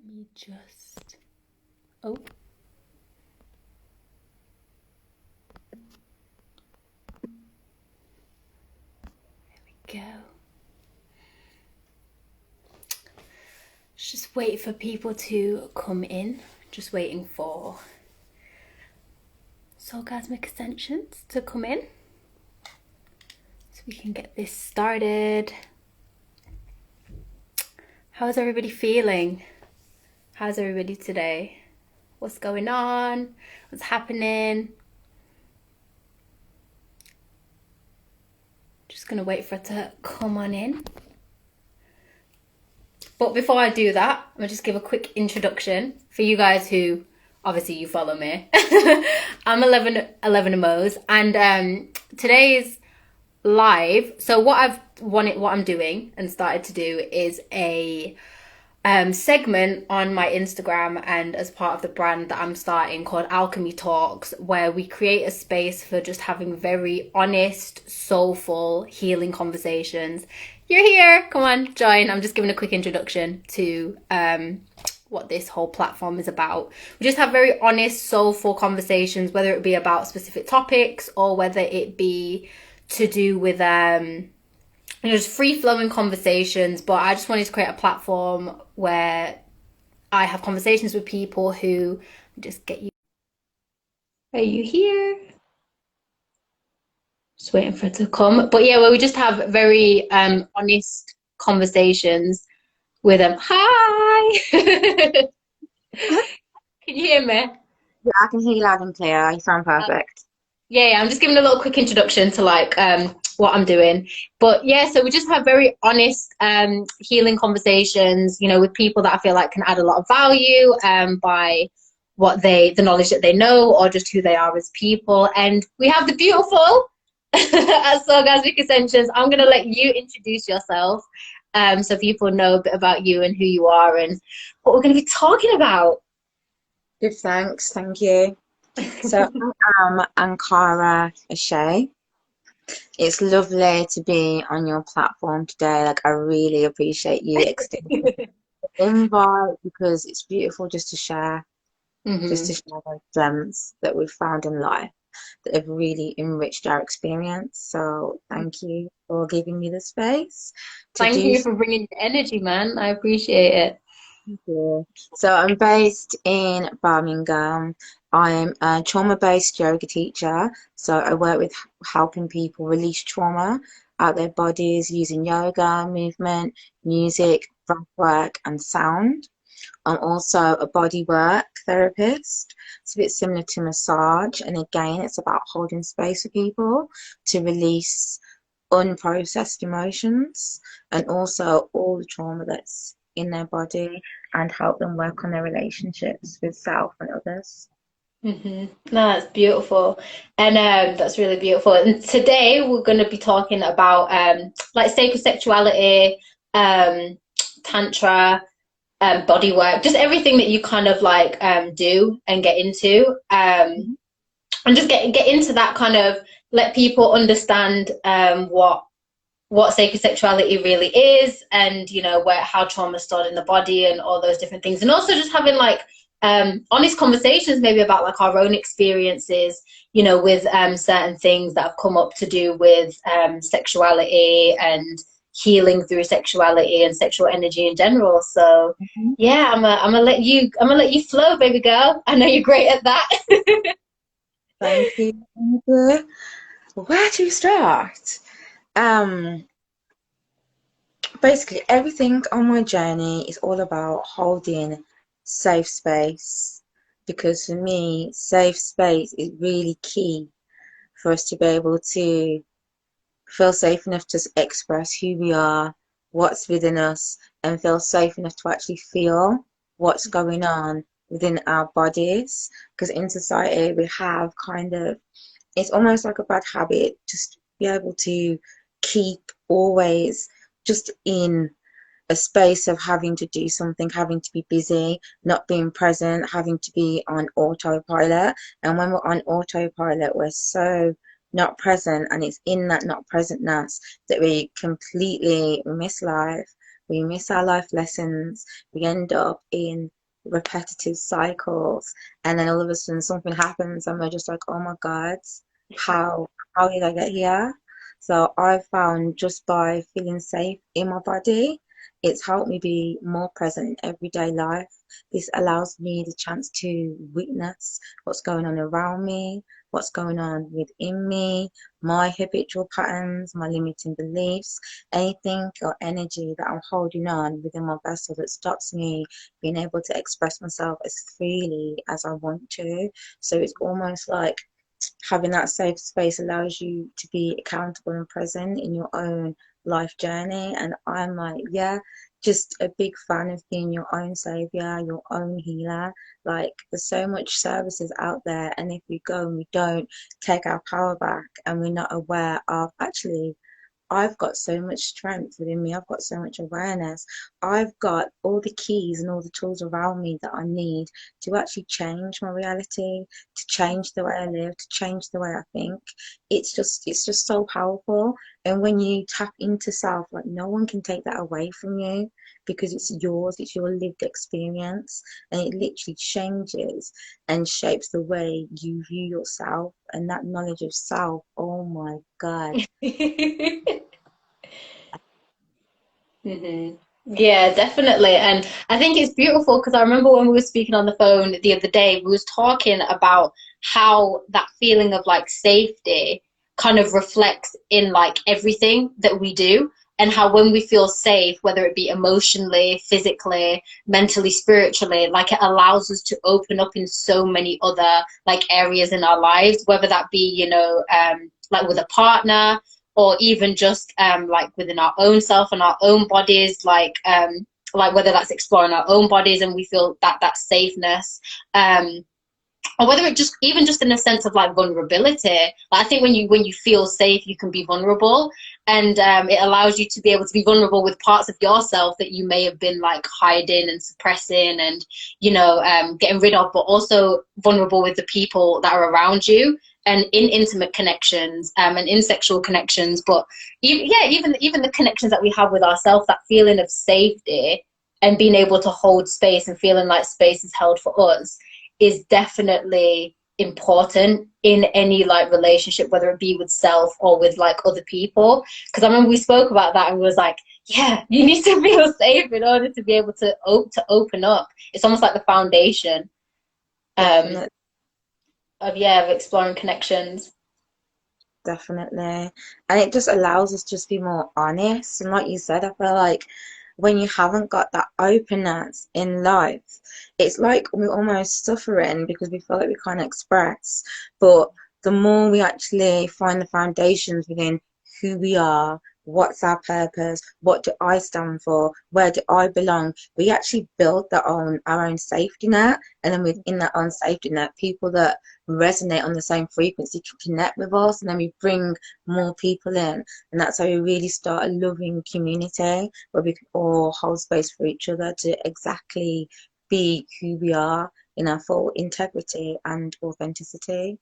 me just, oh, there we go. Just wait for people to come in. Just waiting for Soulgasmic Ascensions to come in so we can get this started. How's everybody feeling? How's everybody today? What's going on? What's happening? Just gonna wait for it to come on in. But before I do that, I'm gonna just give a quick introduction for you guys who obviously you follow me. I'm 11 Amose, and today's live. So what I'm doing and started to do is a segment on my Instagram and as part of the brand that I'm starting called Alchemy Talks, where we create a space for just having very honest, soulful, healing conversations. You're here, come on, join. I'm just giving a quick introduction to what this whole platform is about. We just have very honest, soulful conversations, whether it be about specific topics or whether it be to do with just free-flowing conversations. But I just wanted to create a platform where I have conversations with people who just get you. Are you here? Just waiting for it to come. But yeah, where we just have very honest conversations with them. Hi. Can you hear me? Yeah, I can hear you loud and clear. You sound perfect. Yeah, I'm just giving a little quick introduction to like what I'm doing. But yeah, so we just have very honest healing conversations, you know, with people that I feel like can add a lot of value by the knowledge that they know or just who they are as people. And we have the beautiful at Soulgasmic Ascensions. I'm gonna let you introduce yourself so people know a bit about you and who you are and what we're gonna be talking about. Good, thanks. Thank you. So I'm Ankh'KaRa Ashé. It's lovely to be on your platform today. Like, I really appreciate you extending the invite because it's beautiful just to share those gems that we've found in life that have really enriched our experience. So thank you for giving me the space to Thank do you for bringing the energy, man. I appreciate it. Yeah. So I'm based in Birmingham. I'm a trauma-based yoga teacher. So I work with helping people release trauma out their bodies using yoga, movement, music, breath work, and sound. I'm also a bodywork therapist. It's a bit similar to massage. And again, it's about holding space for people to release unprocessed emotions and also all the trauma that's in their body and help them work on their relationships with self and others. No, that's beautiful, and that's really beautiful. And today we're going to be talking about like sacred sexuality, tantra, body work, just everything that you kind of like do and get into, and just get into that kind of let people understand what sacred sexuality really is, and you know where how trauma is stored in the body and all those different things, and also just having like honest conversations maybe about like our own experiences, you know, with certain things that have come up to do with sexuality and healing through sexuality and sexual energy in general. So Mhm. yeah, I'm gonna let you flow, baby girl. I know you're great at that. Thank you. Thank you. Where to start? Um, Basically, everything on my journey is all about holding safe space because for me, safe space is really key for us to be able to feel safe enough to express who we are, what's within us, and feel safe enough to actually feel what's going on within our bodies. Because in society, we have kind of, it's almost like a bad habit just to be able to keep always just in a space of having to do something, having to be busy, not being present, having to be on autopilot. And when we're on autopilot, we're so not present, and it's in that not presentness that we completely miss life. we miss our life lessons, we end up in repetitive cycles, and then all of a sudden something happens and we're just like, oh my God, how how did I get here? So I found just by feeling safe in my body, it's helped me be more present in everyday life. This allows me the chance to witness what's going on around me, what's going on within me, my habitual patterns, my limiting beliefs, anything or energy that I'm holding on within my vessel that stops me being able to express myself as freely as I want to. So it's almost like having that safe space allows you to be accountable and present in your own life journey. And I'm like, yeah, just a big fan of being your own savior, your own healer. Like, there's so much services out there, and if we go and we don't take our power back and we're not aware of actually I've got so much strength within me. I've got so much awareness. I've got all the keys and all the tools around me that I need to actually change my reality, to change the way I live, to change the way I think. It's just so powerful. And when you tap into self, like no one can take that away from you because it's yours, it's your lived experience, and it literally changes and shapes the way you view yourself. And that knowledge of self, oh my God. Hmm. Yeah, definitely. And I think it's beautiful because I remember when we were speaking on the phone the other day, we was talking about how that feeling of like safety kind of reflects in like everything that we do, and how when we feel safe, whether it be emotionally, physically, mentally, spiritually, like it allows us to open up in so many other like areas in our lives, whether that be, like with a partner, or even just like within our own self and our own bodies, like whether that's exploring our own bodies and we feel that safeness, um or whether it just even just in a sense of like vulnerability. Like, I think when you feel safe, you can be vulnerable, and it allows you to be able to be vulnerable with parts of yourself that you may have been like hiding and suppressing and getting rid of, but also vulnerable with the people that are around you and in intimate connections, and in sexual connections, but even the connections that we have with ourselves, that feeling of safety and being able to hold space and feeling like space is held for us is definitely important in any like relationship, whether it be with self or with like other people. Because I remember we spoke about that and we was like, yeah, you need to feel safe in order to be able to open up. It's almost like the foundation, um Definitely. of exploring connections. Definitely. And it just allows us to just be more honest. And like you said, I feel like when you haven't got that openness in life, it's like we're almost suffering because we feel like we can't express. But the more we actually find the foundations within who we are, what's our purpose, what do I stand for, where do I belong, we actually build our own safety net. And then within that own safety net, people that resonate on the same frequency can connect with us, and then we bring more people in, and that's how we really start a loving community where we can all hold space for each other to exactly be who we are in our full integrity and authenticity.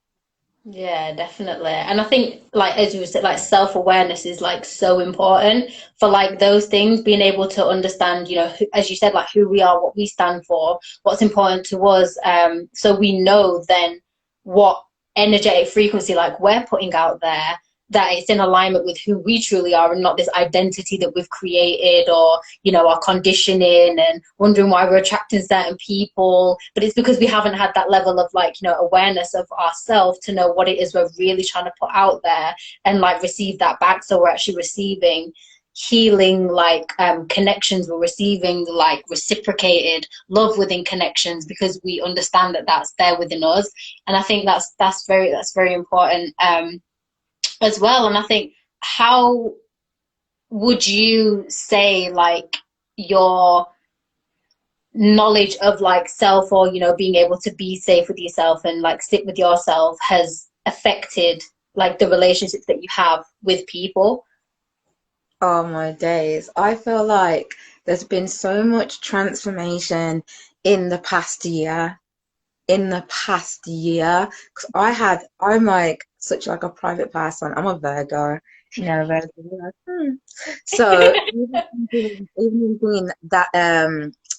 Yeah, definitely. And I think, like as you said, like self-awareness is like so important for like those things, being able to understand, as you said, like who we are, what we stand for, what's important to us. So we know then what energetic frequency like we're putting out there, that it's in alignment with who we truly are and not this identity that we've created, or our conditioning and wondering why we're attracting certain people. But it's because we haven't had that level of like awareness of ourselves to know what it is we're really trying to put out there and like receive that back. So we're actually receiving healing like connections, we're receiving like reciprocated love within connections because we understand that that's there within us. And I think that's very important, as well. And I think, how would you say like your knowledge of like self, or being able to be safe with yourself and like sit with yourself, has affected like the relationships that you have with people? Oh my days. I feel like there's been so much transformation in the past year. In the past year, because I'm like such like a private person. I'm a Virgo, Yeah, very good. Like, So even doing that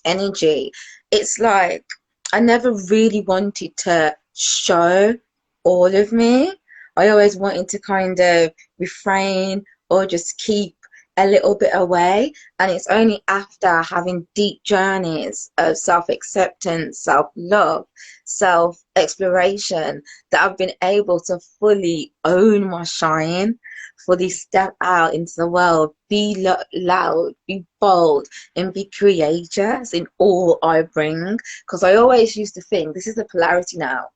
energy, it's like I never really wanted to show all of me. I always wanted to kind of refrain or just keep a little bit away. And it's only after having deep journeys of self-acceptance, self-love, self-exploration that I've been able to fully own my shine, fully step out into the world, be loud, be bold, and be courageous in all I bring. Because I always used to think this is the polarity now,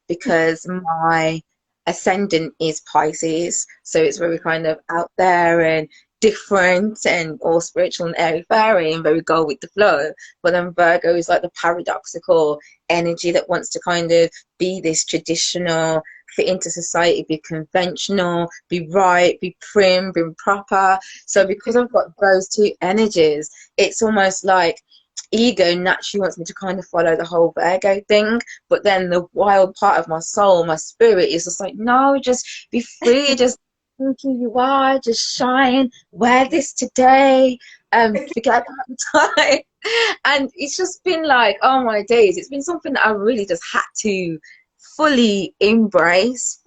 because my ascendant is Pisces, so it's very kind of out there and different and all spiritual and airy fairy and very go with the flow. But then Virgo is like the paradoxical energy that wants to kind of be this traditional, fit into society, be conventional, be right, be prim, be proper. So because I've got those two energies, it's almost like ego naturally wants me to kind of follow the whole Virgo thing, but then the wild part of my soul, my spirit, is just like, no, just be free, just think who you are, just shine, wear this today, forget about the time. And it's just been like, oh my days, it's been something that I really just had to fully embrace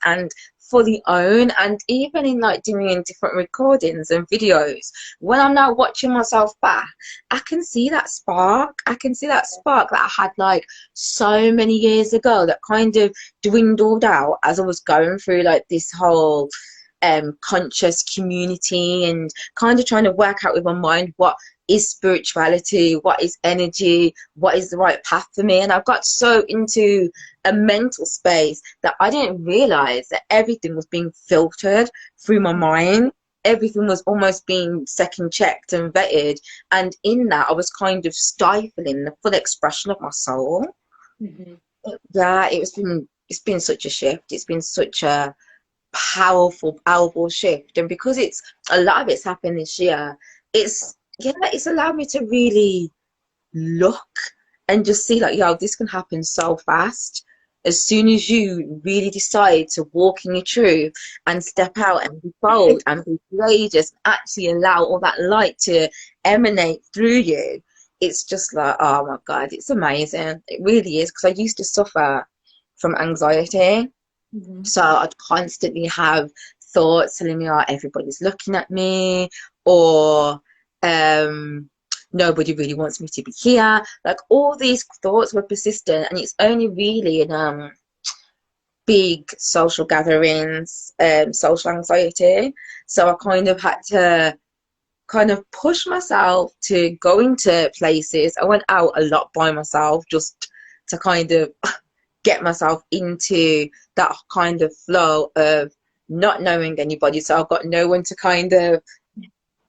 and fully own. And even in like doing different recordings and videos, when I'm now watching myself back, I can see that spark. I can see that spark that I had like so many years ago that kind of dwindled out as I was going through like this whole conscious community and kind of trying to work out with my mind what is spirituality, what is energy, what is the right path for me. And I've got so into a mental space that I didn't realize that everything was being filtered through my mind. Everything was almost being second checked and vetted. And in that, I was kind of stifling the full expression of my soul. Mm-hmm. Yeah, it's been such a shift. It's been such a powerful shift. And because it's a lot of it's happened this year, it's allowed me to really look and just see like, yo, this can happen so fast. As soon as you really decide to walk in your truth and step out and be bold and be courageous, actually allow all that light to emanate through you, it's just like, oh my God, it's amazing. It really is. Because I used to suffer from anxiety. Mm-hmm. So I'd constantly have thoughts telling me, oh, everybody's looking at me, or um, nobody really wants me to be here. Like all these thoughts were persistent, and it's only really in big social gatherings, social anxiety. So I kind of had to kind of push myself to go into places. I went out a lot by myself just to kind of get myself into that kind of flow of not knowing anybody. So I've got no one to kind of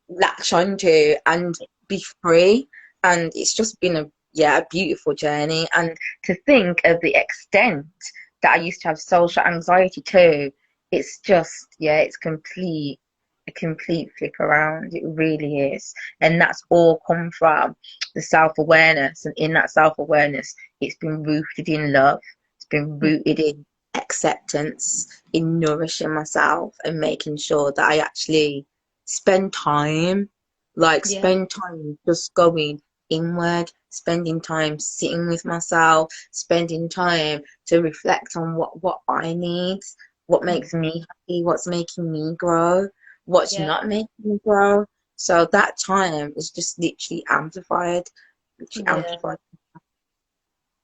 latch onto and be free. And it's just been a beautiful journey. And to think of the extent that I used to have social anxiety too, it's just, yeah, it's a complete flip around. It really is. And that's all come from the self-awareness. And in that self-awareness, it's been rooted in love. It's been rooted in acceptance, in nourishing myself and making sure that I actually spend time, like Yeah. spend time just going inward, spending time sitting with myself, spending time to reflect on what I need, what makes me happy, what's making me grow, what's Yeah. not making me grow. So that time is just literally Yeah. amplified.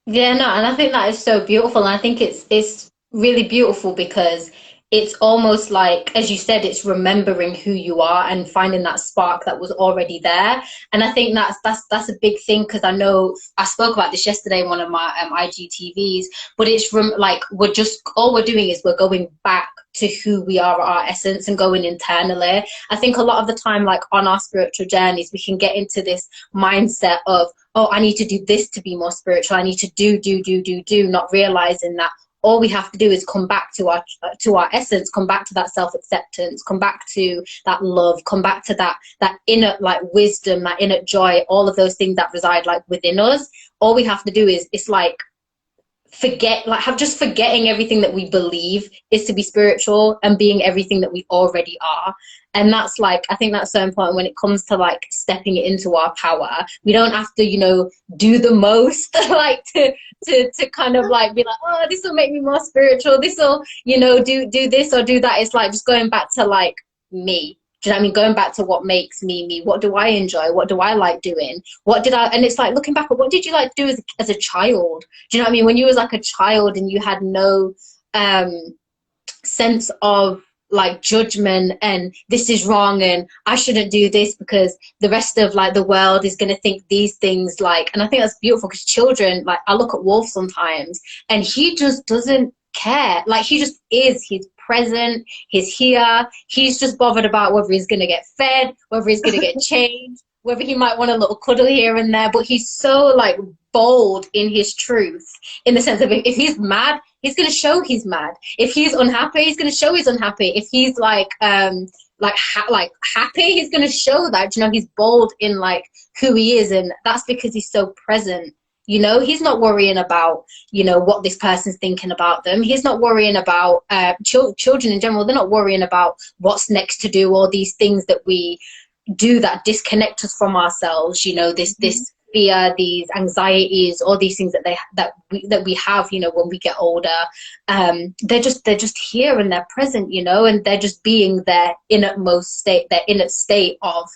Yeah, no, and I think that is so beautiful. And I think it's really beautiful because it's almost like, as you said, it's remembering who you are and finding that spark that was already there. And I think that's a big thing because I know I spoke about this yesterday in one of my IGTVs, but it's like we're just all we're doing is we're going back to who we are at our essence and going internally. I think a lot of the time, like on our spiritual journeys, we can get into this mindset of, oh, I need to do this to be more spiritual. I need to do, not realizing that all we have to do is come back to our essence, come back to that self-acceptance, come back to that love, come back to that inner like wisdom, that inner joy, all of those things that reside like within us. All we have to do is it's like forget, like have just forgetting everything that we believe is to be spiritual and being everything that we already are. And that's like, I think that's so important when it comes to like stepping into our power. We don't have to, you know, do the most like to kind of like be like, oh, this will make me more spiritual, this will, you know, do this or do that. It's like just going back to like me. Do you know what I mean? Going back to what makes me me. What do I enjoy? What do I like doing? What did I? And it's like looking back at what did you like to do as a child? Do you know what I mean? When you was like a child and you had no sense of like judgment and this is wrong and I shouldn't do this because the rest of like the world is going to think these things, like, and I think that's beautiful because children, like I look at Wolf sometimes and he just doesn't care. Like he just is, he's present, he's here, he's just bothered about whether he's going to get fed, whether he's going to get changed, whether he might want a little cuddle here and there. But he's so like bold in his truth, in the sense of if he's mad, he's going to show he's mad. If he's unhappy, he's going to show he's unhappy. If he's like happy, he's going to show that. You know, he's bold in like who he is, and that's because he's so present. You know, he's not worrying about, you know, what this person's thinking about them. He's not worrying about children in general. They're not worrying about what's next to do, all these things that we do that disconnect us from ourselves. You know, this fear, these anxieties, all these things that we have, you know, when we get older. They're just here and they're present, you know, and they're just being their innermost state, their inner state of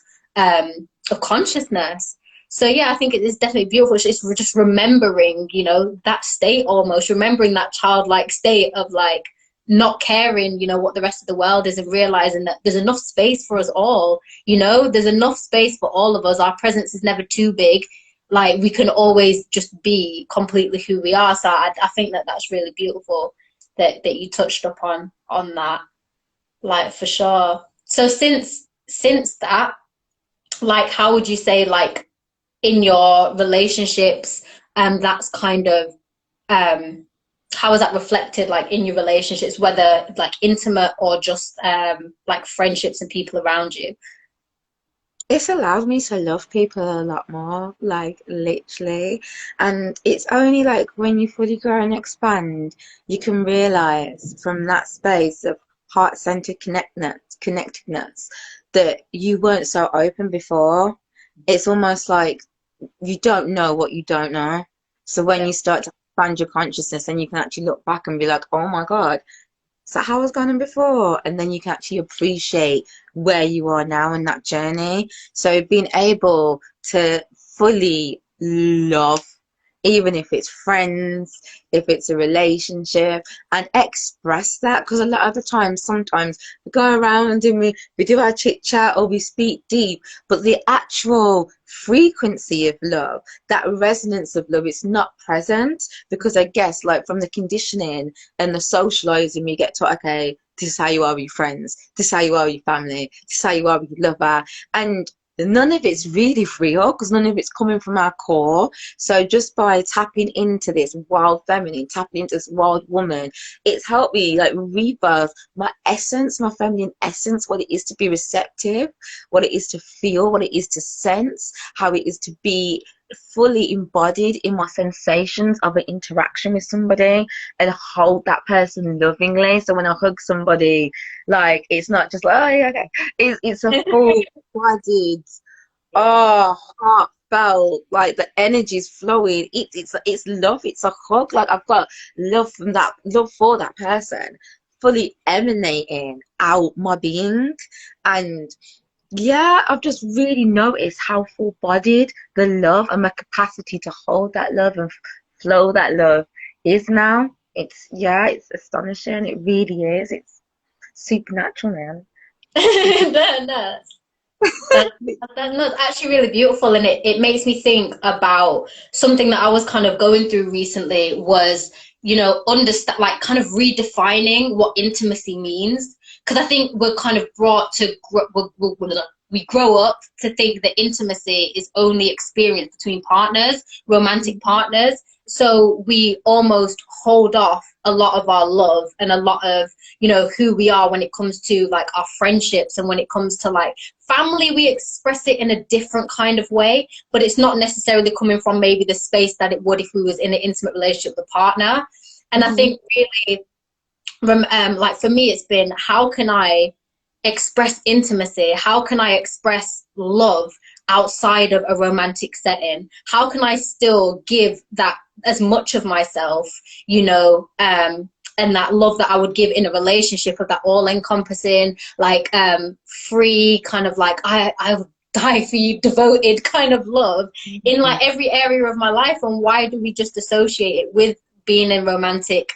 consciousness. So yeah, I think it is definitely beautiful. It's just remembering, you know, that state, almost remembering that childlike state of like not caring, you know, what the rest of the world is, and realizing that there's enough space for us all. You know, there's enough space for all of us. Our presence is never too big. Like we can always just be completely who we are. So I think that that's really beautiful that you touched upon on that, like for sure. So since that, like, how would you say, like, in your relationships, that's kind of how is that reflected, like in your relationships, whether like intimate or just like friendships and people around you? It's allowed me to love people a lot more, like literally. And it's only like when you fully grow and expand, you can realize from that space of heart-centered connectedness that you weren't so open before. It's almost like you don't know what you don't know. So when you start to expand your consciousness, and you can actually look back and be like, oh my God, is that how I was going before? And then you can actually appreciate where you are now in that journey. So being able to fully love, even if it's friends, if it's a relationship, and express that, because a lot of the times, sometimes we go around and we do our chit chat or we speak deep, but the actual frequency of love, that resonance of love, is not present, because I guess like from the conditioning and the socializing, we get taught, okay, this is how you are with your friends, this is how you are with your family, this is how you are with your lover, and none of it's really real because none of it's coming from our core. So just by tapping into this wild feminine, tapping into this wild woman, it's helped me like rebirth my essence, my feminine essence, what it is to be receptive, what it is to feel, what it is to sense, how it is to be fully embodied in my sensations of an interaction with somebody and hold that person lovingly. So when I hug somebody, like, it's not just like, oh yeah, okay, it's a full bodied, oh, heartfelt, like the energy's flowing, it's love, it's a hug, like I've got love from that, love for that person fully emanating out my being. And yeah, I've just really noticed how full-bodied the love and my capacity to hold that love and flow that love is now. It's, yeah, it's astonishing. It really is. It's supernatural, man. No, that's actually really beautiful, and it makes me think about something that I was kind of going through recently, was, you know, understand, like kind of redefining what intimacy means, because I think we're kind of brought to we grow up to think that intimacy is only experienced between partners, romantic partners. So we almost hold off a lot of our love and a lot of, you know, who we are when it comes to like our friendships, and when it comes to like family, we express it in a different kind of way, but it's not necessarily coming from maybe the space that it would if we was in an intimate relationship with a partner. And I think really, like for me, it's been, how can I express intimacy? How can I express love outside of a romantic setting? How can I still give that as much of myself, you know, and that love that I would give in a relationship, of that all encompassing, like free kind of like I would die for you devoted kind of love in like every area of my life? And why do we just associate it with being in romantic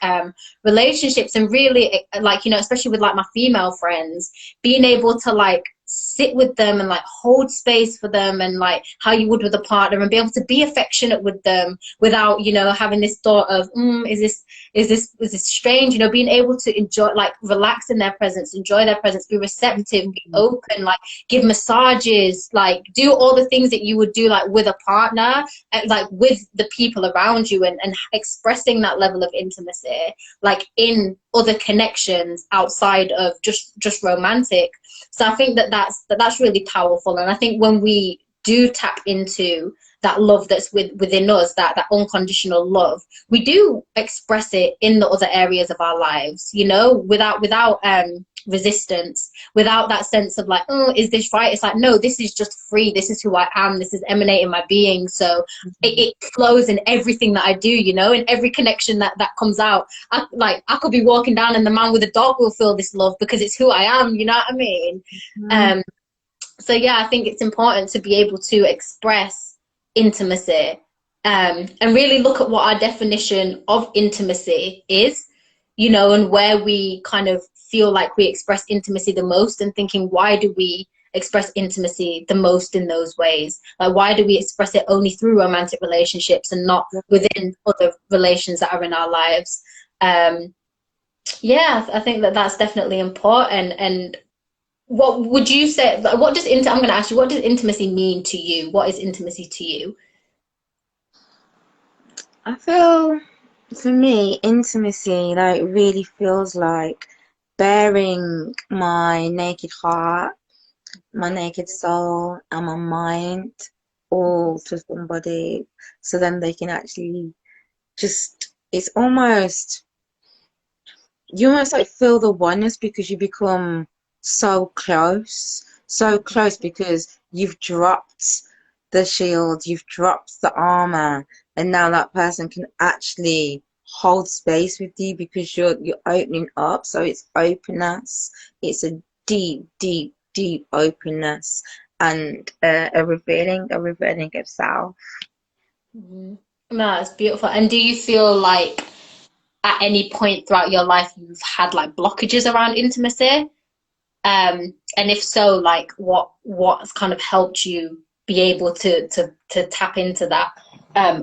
relationships? And really, like, you know, especially with like my female friends, being able to like sit with them and like hold space for them, and like how you would with a partner, and be able to be affectionate with them without, you know, having this thought of is this strange, you know, being able to enjoy, like relax in their presence, enjoy their presence, be receptive, be open, like give massages, like do all the things that you would do like with a partner, and like with the people around you, and expressing that level of intimacy like in other connections outside of just romantic. So I think that's really powerful. And I think when we do tap into that love that's within us, that unconditional love, we do express it in the other areas of our lives, you know, without resistance, without that sense of like, oh, is this right? It's like, no, this is just free. This is who I am. This is emanating my being. So it flows in everything that I do, you know, in every connection that comes out. I could be walking down and the man with the dog will feel this love because it's who I am. You know what I mean? So yeah, I think it's important to be able to express intimacy, and really look at what our definition of intimacy is, you know, and where we kind of feel like we express intimacy the most, and thinking, why do we express intimacy the most in those ways? Like, why do we express it only through romantic relationships and not within other relations that are in our lives? Yeah, I think that's definitely important. And what would you say, what does I'm going to ask you, what does intimacy mean to you? What is intimacy to you? I feel, for me, intimacy like really feels like bearing my naked heart, my naked soul, and my mind all to somebody, so then they can actually just, it's almost, you almost like feel the oneness, because you become so close, because you've dropped the shield, you've dropped the armor, and now that person can actually hold space with you, because you're opening up. So it's openness. It's a deep, deep, deep openness, and a revealing of self. Mhm. No, it's beautiful. And do you feel like at any point throughout your life you've had like blockages around intimacy? And if so, like what's kind of helped you be able to tap into that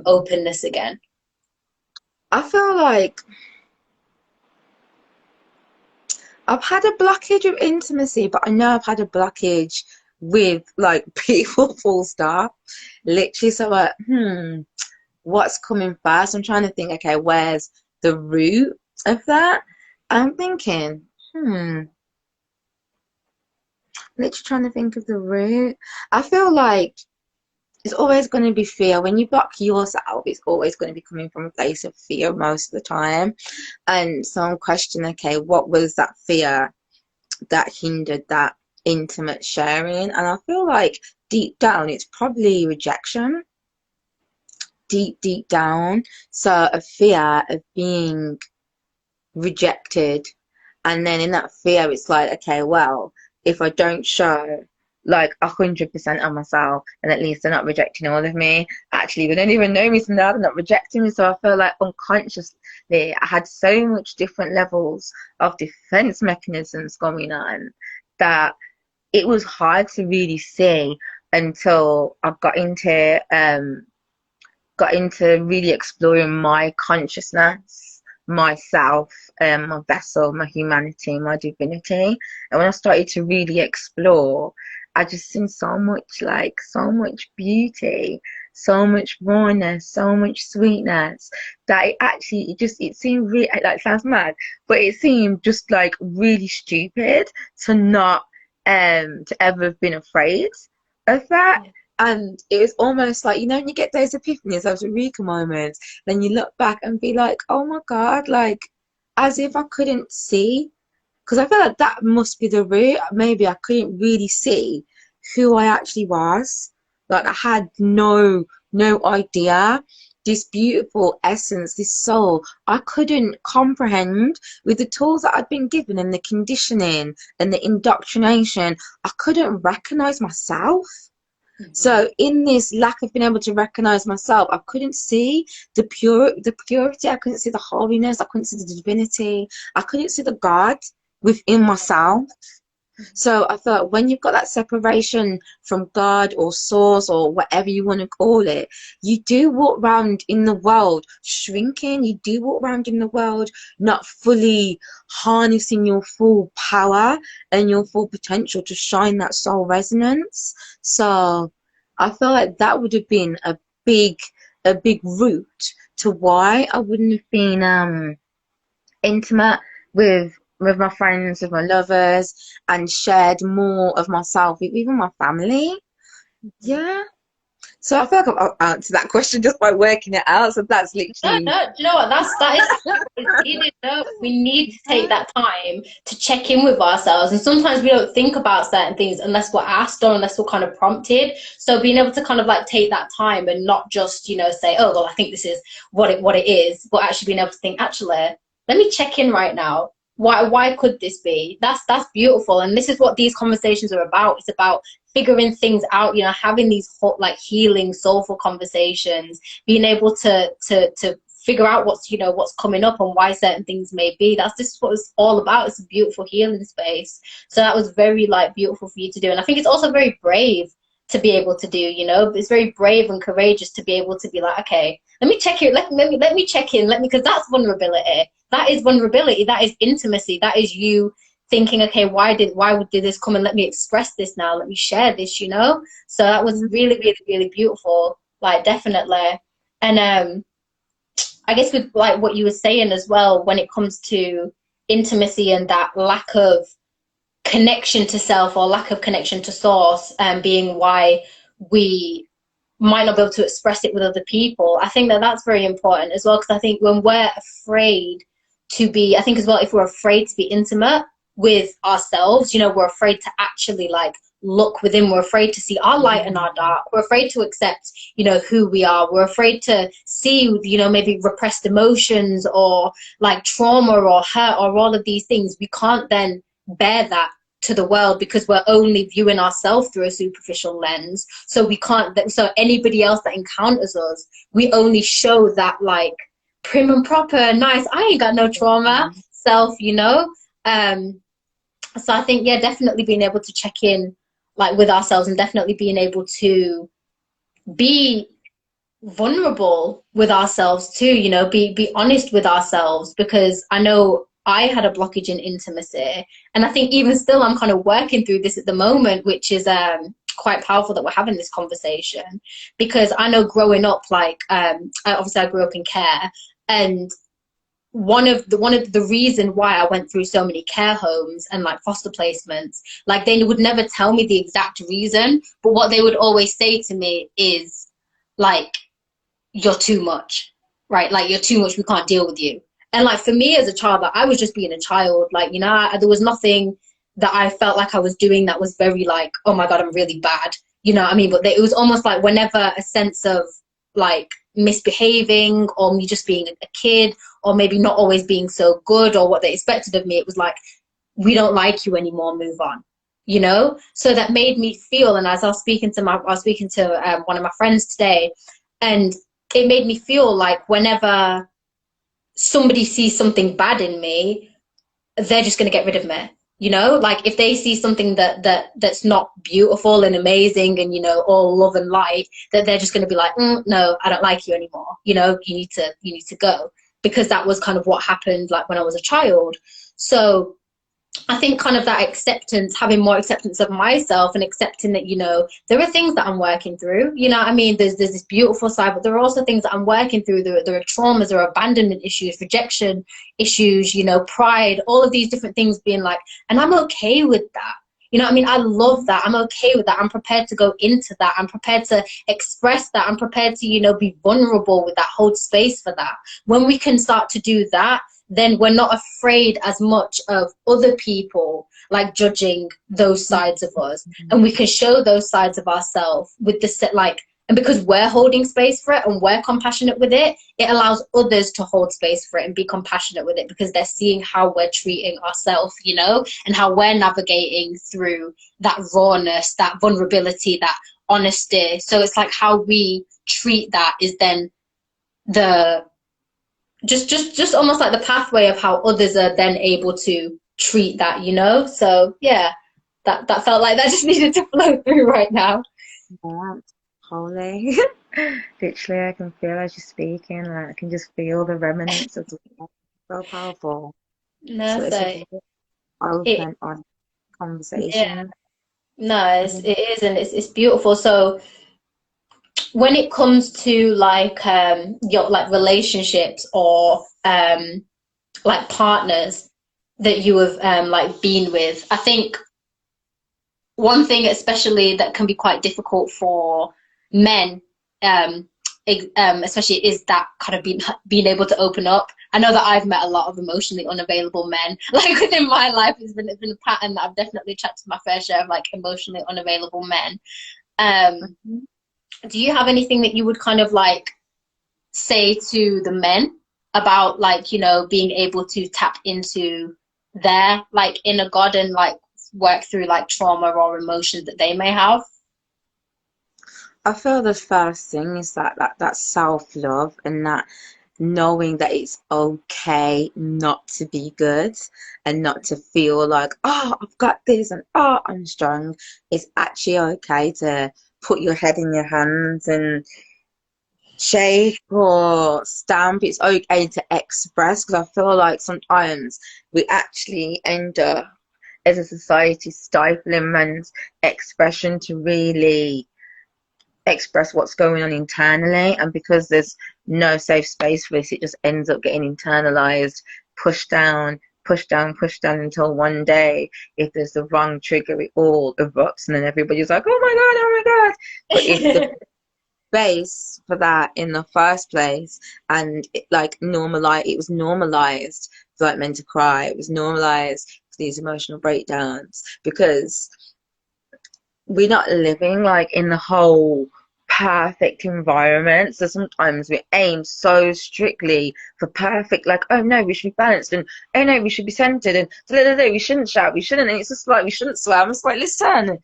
openness again? I feel like I've had a blockage of intimacy, but I know I've had a blockage with like people, full stop. Literally, so like, what's coming first? I'm trying to think, okay, where's the root of that? I'm thinking, literally trying to think of the root. I feel like it's always going to be fear. When you block yourself, it's always going to be coming from a place of fear most of the time. And so I'm questioning, okay, what was that fear that hindered that intimate sharing? And I feel like deep down, it's probably rejection, deep, deep down. So a fear of being rejected. And then in that fear, it's like, okay, well, if I don't show like 100% of myself, and at least they're not rejecting all of me. Actually, they don't even know me, so now they're not rejecting me. So I feel like unconsciously I had so much different levels of defense mechanisms going on that it was hard to really see until I got into really exploring my consciousness, myself, my vessel, my humanity, my divinity. And when I started to really explore I just seen so much, like, so much beauty, so much rawness, so much sweetness, that it seemed really, like, it sounds mad, but it seemed just like really stupid to not, to ever have been afraid of that. Yeah. And it was almost like, when you get those epiphanies, those eureka moments, then you look back and be like, oh my God, like, as if I couldn't see. Because I feel like that must be the root. Maybe I couldn't really see who I actually was. Like, I had no idea. This beautiful essence, this soul, I couldn't comprehend with the tools that I'd been given and the conditioning and the indoctrination. I couldn't recognize myself. Mhm. So in this lack of being able to recognize myself, I couldn't see the purity, I couldn't see the holiness, I couldn't see the divinity, I couldn't see the God within myself. So I thought, when you've got that separation from God or source or whatever you want to call it, you do walk around in the world shrinking. You do walk around in the world not fully harnessing your full power and your full potential to shine that soul resonance. So I feel like that would have been big a big route to why I wouldn't have been intimate with my friends, with my lovers, and shared more of myself with even my family. Yeah. So I feel like I've answered that question just by working it out. So that's No, literally. no, do you know what? That is it's needed. No, we need to take that time to check in with ourselves. And sometimes we don't think about certain things unless we're asked or unless we're kind of prompted. So being able to kind of like take that time and not just, say, oh well, I think this is what it is, but actually being able to think, actually, let me check in right now. Why could this be? That's beautiful. And this is what these conversations are about. It's about figuring things out, having these like healing, soulful conversations, being able to figure out what's coming up and why certain things may be. That's just what it's all about. It's a beautiful healing space. So that was very like beautiful for you to do, and I think it's also very brave to be able to do. It's very brave and courageous to be able to be like, okay, let me check it. Let me check in. Because that's vulnerability. That is vulnerability. That is intimacy. That is you thinking, okay, why did this come, and let me express this now. Let me share this. So that was really, really, really beautiful. Like, definitely. And I guess with like what you were saying as well, when it comes to intimacy and that lack of connection to self or lack of connection to source, being why we might not be able to express it with other people, I think that that's very important as well. Because I think when we're afraid I think as well, if we're afraid to be intimate with ourselves, we're afraid to actually like look within. We're afraid to see our light and our dark. We're afraid to accept, who we are. We're afraid to see, maybe repressed emotions or like trauma or hurt or all of these things. We can't then bear that to the world because we're only viewing ourselves through a superficial lens. So we can't, so anybody else that encounters us, we only show that like prim and proper, nice, I ain't got no trauma self. So I think, yeah, definitely being able to check in like with ourselves and definitely being able to be vulnerable with ourselves too, be honest with ourselves, because I know I had a blockage in intimacy, and I think even still I'm kind of working through this at the moment, which is quite powerful that we're having this conversation, because I know growing up, like obviously I grew up in care, and one of the reason why I went through so many care homes and like foster placements, like they would never tell me the exact reason, but what they would always say to me is like, you're too much, right? Like, you're too much, we can't deal with you. And like for me as a child, like, I was just being a child, like, there was nothing that I felt like I was doing that was very like, oh my God, I'm really bad, what I mean? But it was almost like whenever a sense of like misbehaving or me just being a kid or maybe not always being so good or what they expected of me, it was like, we don't like you anymore, move on. So that made me feel, and as I was speaking to one of my friends today, and it made me feel like whenever somebody sees something bad in me, they're just going to get rid of me. Like if they see something that's not beautiful and amazing and all love and light, that they're just going to be like, no, I don't like you anymore. You need to go, because that was kind of what happened like when I was a child. So I think kind of that acceptance, having more acceptance of myself and accepting that, you know, there are things that I'm working through. You know what I mean? There's this beautiful side, but there are also things that I'm working through. There are traumas, there are abandonment issues, rejection issues, you know, pride, all of these different things being like, and I'm okay with that. You know what I mean? I love that. I'm okay with that. I'm prepared to go into that. I'm prepared to express that. I'm prepared to, you know, be vulnerable with that, hold space for that. When we can start to do that, then we're not afraid as much of other people like judging those sides of us, and we can show those sides of ourselves with the set, like, and because we're holding space for it and we're compassionate with it, it allows others to hold space for it and be compassionate with it, because they're seeing how we're treating ourselves, you know, and how we're navigating through that rawness, that vulnerability, that honesty. So it's like how we treat that is then the just almost like the pathway of how others are then able to treat that, you know. So yeah, that felt like that just needed to flow through right now. Yeah, holy. Literally, I can feel as you're speaking, like I can just feel the remnants of the so powerful. No, So it's a so very it open, on yeah, conversation. no, Mhm. it is, and it's beautiful. So when it comes to like your like relationships or like partners that you have like been with, I think one thing especially that can be quite difficult for men, um, especially, is that kind of being able to open up. I know that I've met a lot of emotionally unavailable men. Like within my life, it's been a pattern that I've definitely checked my fair share of like emotionally unavailable men. Um, Mhm. do you have anything that you would kind of like say to the men about, like, you know, being able to tap into their like inner God and like work through like trauma or emotions that they may have? I feel the first thing is that self-love, and that knowing that it's okay not to be good and not to feel like, oh, I've got this and oh, I'm strong. It's actually okay to put your head in your hands and shake or stamp. It's okay to express, because I feel like sometimes we actually end up as a society stifling men's expression to really express what's going on internally, and because there's no safe space for this, it just ends up getting internalized, pushed down, pushed down, pushed down, until one day, if there's the wrong trigger, it all erupts, and then everybody's like, oh my god, oh my god. But if the space for that in the first place, and it was normalized for like men to cry, it was normalized for these emotional breakdowns, because we're not living like in the whole perfect environment. So sometimes we aim so strictly for perfect, like, oh no, we should be balanced, and oh no, we should be centered, and we shouldn't shout, we shouldn't, and it's just like we shouldn't swear. I'm just like, listen,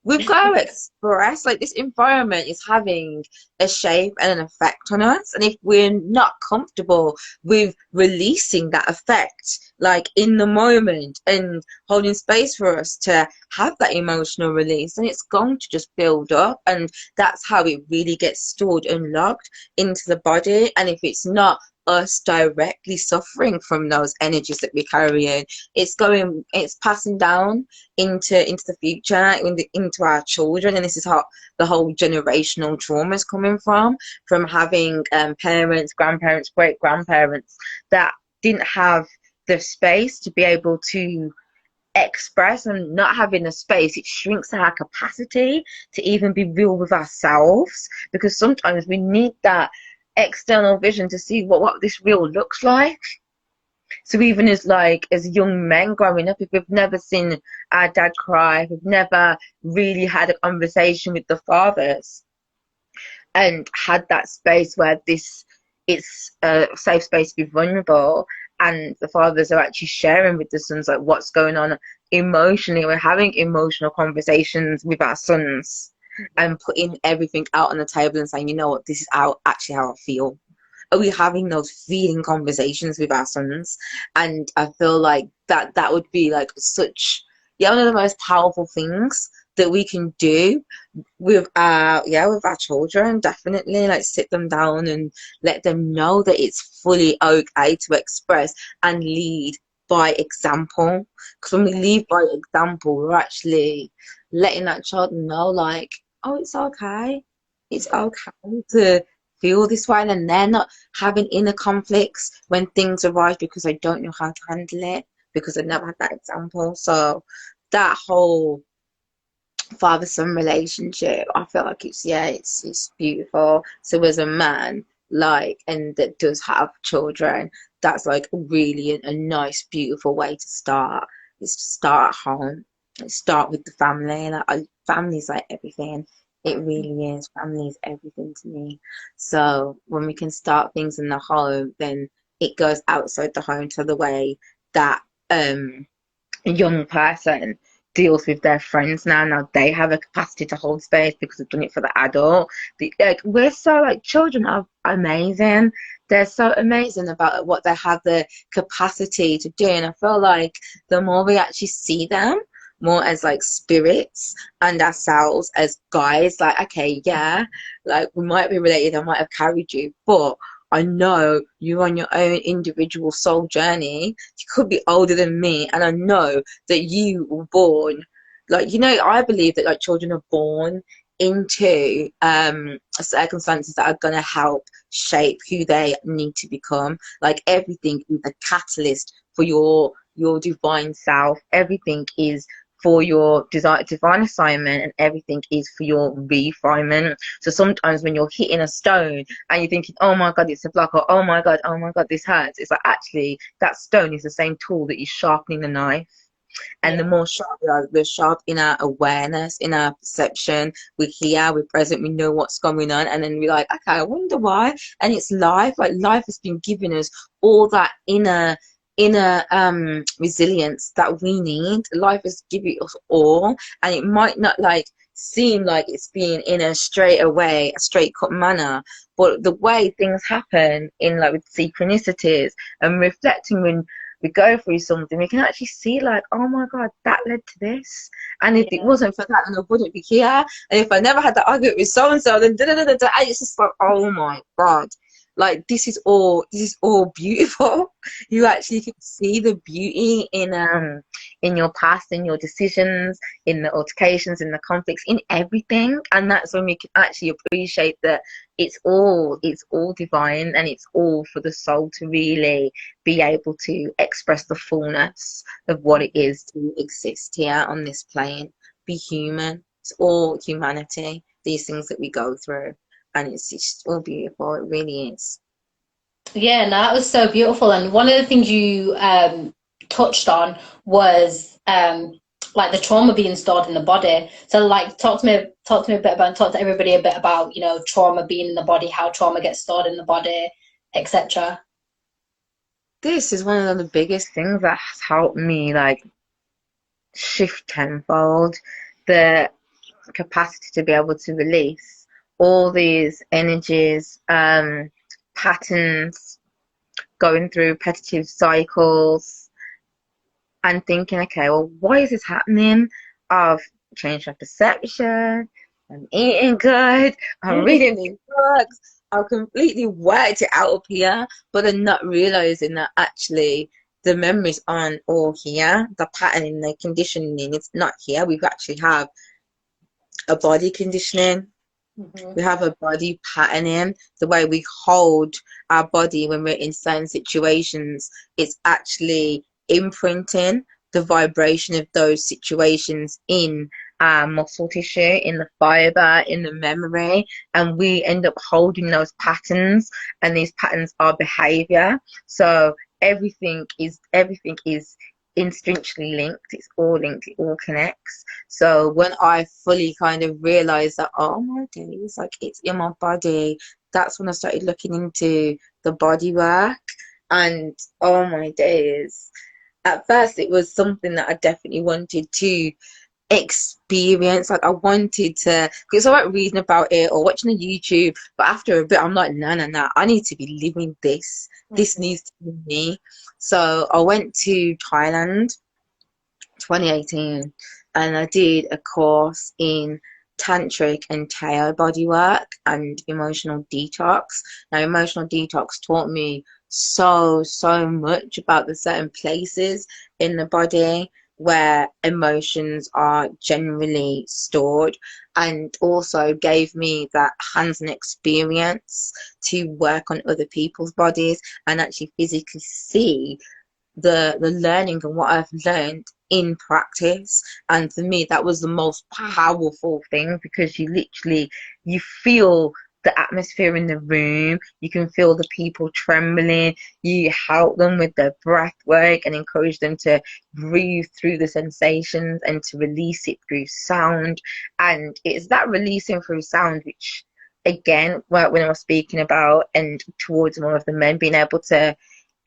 we've got to express, like, this environment is having a shape and an effect on us, and if we're not comfortable with releasing that effect like in the moment and holding space for us to have that emotional release, then it's going to just build up, and that's how it really gets stored and locked into the body. And if it's not us directly suffering from those energies that we're carrying, it's passing down into the future, into our children. And this is how the whole generational trauma is coming from having parents, grandparents, great grandparents that didn't have the space to be able to express, and not having the space, it shrinks our capacity to even be real with ourselves, because sometimes we need that external vision to see what this real looks like. So even as young men growing up, if we've never seen our dad cry, if we've never really had a conversation with the fathers and had that space where it's a safe space to be vulnerable, and the fathers are actually sharing with the sons like what's going on emotionally, we're having emotional conversations with our sons and putting everything out on the table and saying, you know what, this is actually how I feel. Are we having those feeling conversations with our sons? And I feel like that would be like such, yeah, one of the most powerful things that we can do with our children. Definitely, like, sit them down and let them know that it's fully okay to express and lead by example. Because when we lead by example, we're actually letting that child know, like, oh, it's okay. It's okay to feel this way, and they're not having inner conflicts when things arise because they don't know how to handle it because they never had that example. So that whole father-son relationship, I feel like it's beautiful. So as a man, like, and that does have children, that's like really a nice, beautiful way to start. Is to start at home. Start with the family. Like, family's like everything. It really is. Family is everything to me. So when we can start things in the home, then it goes outside the home to the way that a young person deals with their friends now. Now they have a capacity to hold space because they've done it for the adult. Like, we're so, like, children are amazing. They're so amazing about what they have the capacity to do. And I feel like the more we actually see them more as like spirits and ourselves as guys, like, okay, yeah, like, we might be related, I might have carried you, but I know you're on your own individual soul journey. You could be older than me, and I know that you were born, like, I believe that, like, children are born into circumstances that are going to help shape who they need to become. Like, everything is a catalyst for your divine self. Everything is for your divine assignment, and everything is for your refinement. So sometimes when you're hitting a stone and you're thinking, oh my god, it's a block, or oh my god, this hurts, it's like, actually, that stone is the same tool that is sharpening the knife. And the more sharp we are, we're sharp in our awareness, in our perception. We're here, we're present, we know what's going on, and then we're like, okay, I wonder why. And it's life. Like, life has been giving us all that inner resilience that we need. Life is giving us all, and it might not, like, seem like it's being in a straight cut manner, but the way things happen in, like, with synchronicities and reflecting when we go through something, we can actually see, like, oh my god, that led to this, and if it wasn't for that, then I wouldn't be here, and if I never had that argument with so and so, then da, da, da, da, da. It's just like, oh my god, like, this is all beautiful. You actually can see the beauty in your past, in your decisions, in the altercations, in the conflicts, in everything. And that's when we can actually appreciate that it's all divine, and it's all for the soul to really be able to express the fullness of what it is to exist here on this plane, be human. It's all humanity, these things that we go through, and it's just all beautiful. It really is. Yeah, no, that was so beautiful. And one of the things you touched on was like the trauma being stored in the body. So, like, talk to me a bit about, talk to everybody a bit about, trauma being in the body, how trauma gets stored in the body, etc. This is one of the biggest things that has helped me, like, shift tenfold the capacity to be able to release all these energies, patterns, going through repetitive cycles, and thinking, okay, well, why is this happening? I've changed my perception, I'm eating good, I'm reading these books, I've completely worked it out up here, but then not realizing that actually the memories aren't all here, the patterning, the conditioning, it's not here. We actually have a body conditioning. We have a body patterning, the way we hold our body when we're in certain situations. It's actually imprinting the vibration of those situations in our muscle tissue, in the fiber, in the memory, and we end up holding those patterns, and these patterns are behavior. So everything is instinctually linked. It's all linked, it all connects. So when I fully kind of realized that, oh my days, like, it's in my body, that's when I started looking into the body work. And oh my days, at first it was something that I definitely wanted to experience. Like, I wanted to, because I like reading about it or watching a YouTube, but after a bit I'm like, no, I need to be living this. This needs to be me. So I went to Thailand 2018, and I did a course in Tantric and Tao bodywork and emotional detox. Now, emotional detox taught me so much about the certain places in the body where emotions are generally stored, and also gave me that hands-on experience to work on other people's bodies and actually physically see the learning and what I've learned in practice. And for me, that was the most powerful thing, because you feel the atmosphere in the room, you can feel the people trembling, you help them with their breath work and encourage them to breathe through the sensations and to release it through sound. And it's that releasing through sound which, again, when I was speaking about, and towards more of the men, being able to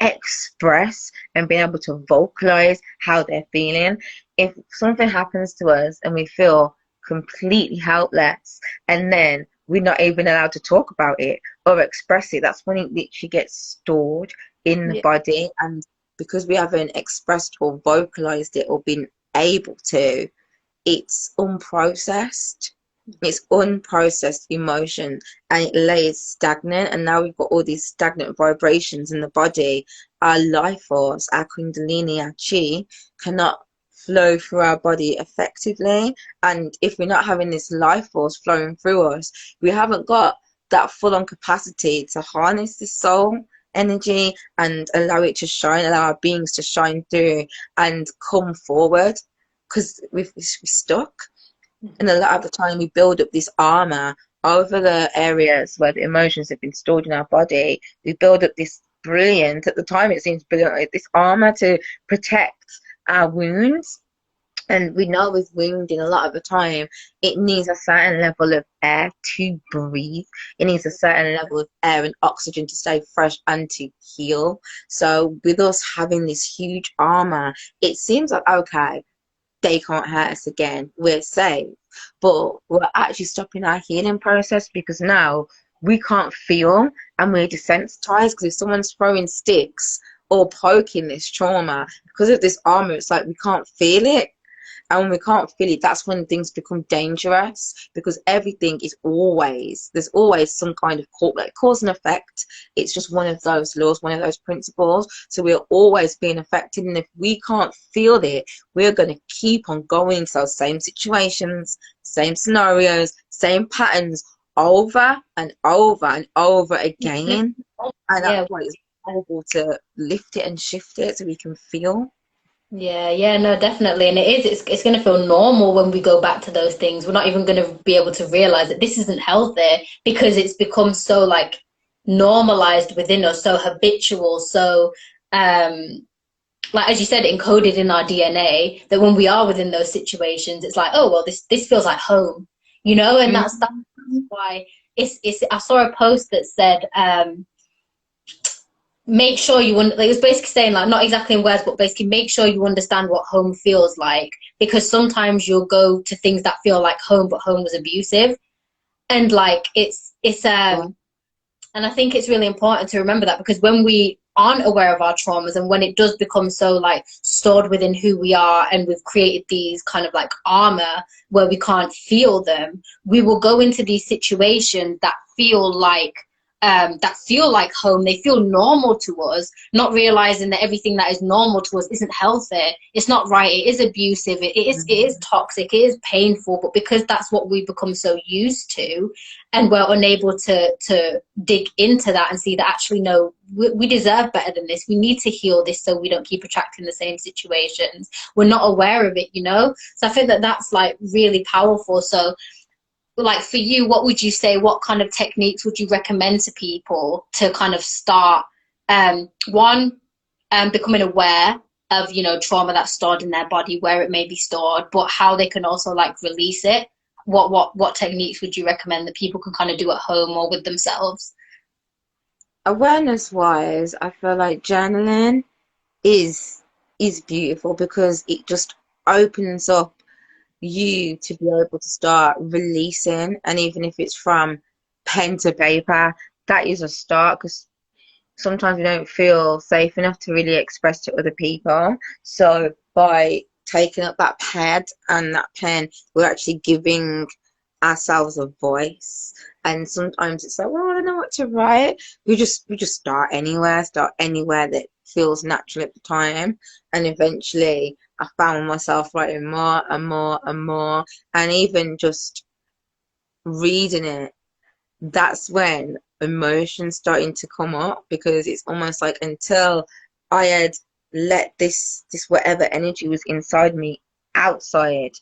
express and being able to vocalize how they're feeling. If something happens to us and we feel completely helpless, and then we're not even allowed to talk about it or express it, that's when it literally gets stored in the Yeah. body. And because we haven't expressed or vocalized it or been able to, it's unprocessed. It's unprocessed emotion, and it lays stagnant. And now we've got all these stagnant vibrations in the body. Our life force, our kundalini, our chi cannot flow through our body effectively. And if we're not having this life force flowing through us, we haven't got that full on capacity to harness the soul energy and allow it to shine, allow our beings to shine through and come forward, because we're stuck. And a lot of the time we build up this armor over the areas where the emotions have been stored in our body. We build up this brilliant, at the time it seems brilliant, like this armor to protect our wounds. And we know with wounding, a lot of the time, it needs a certain level of air to breathe. It needs a certain level of air and oxygen to stay fresh and to heal. So with us having this huge armor, it seems like, okay, they can't hurt us again, we're safe. But we're actually stopping our healing process, because now we can't feel and we're desensitized. Because if someone's throwing sticks or poking this trauma, because of this armor, it's like we can't feel it. And when we can't feel it, that's when things become dangerous, because everything is always, there's always some kind of like cause and effect. It's just one of those laws, one of those principles. So we're always being affected. And if we can't feel it, we're going to keep on going to those same situations, same scenarios, same patterns over and over and over again. And Yeah. that's why it's able to lift it and shift it so we can feel. Yeah, no, definitely. And it's going to feel normal when we go back to those things. We're not even going to be able to realize that this isn't healthy, because it's become so like normalized within us, so habitual, so like as you said, encoded in our DNA, that when we are within those situations, it's like, oh well, this feels like home, and that's why it's I saw a post that said make sure you it was basically saying, like, not exactly in words, but basically make sure you understand what home feels like, because sometimes you'll go to things that feel like home, but home was abusive. And like it's and I think it's really important to remember that, because when we aren't aware of our traumas, and when it does become so like stored within who we are, and we've created these kind of like armor where we can't feel them, we will go into these situations that feel like home. They feel normal to us, not realizing that everything that is normal to us isn't healthy. It's not right. It is abusive. It is toxic. It is painful. But because that's what we become so used to, and we're unable to dig into that and see that actually, no, we deserve better than this. We need to heal this so we don't keep attracting the same situations. We're not aware of it. So I think that that's like really powerful. So like for you, what would you say, what kind of techniques would you recommend to people to kind of start becoming aware of trauma that's stored in their body, where it may be stored, but how they can also like release it? What techniques would you recommend that people can kind of do at home or with themselves? Awareness wise, I feel like journaling is is beautiful, because it just opens up you to be able to start releasing. And even if it's from pen to paper, that is a start, because sometimes we don't feel safe enough to really express to other people. So by taking up that pad and that pen, we're actually giving ourselves a voice. And sometimes it's like, well, I don't know what to write. We just start anywhere that feels natural at the time. And eventually I found myself writing more and more and more. And even just reading it, that's when emotions starting to come up, because it's almost like until I had let this whatever energy was inside me outside,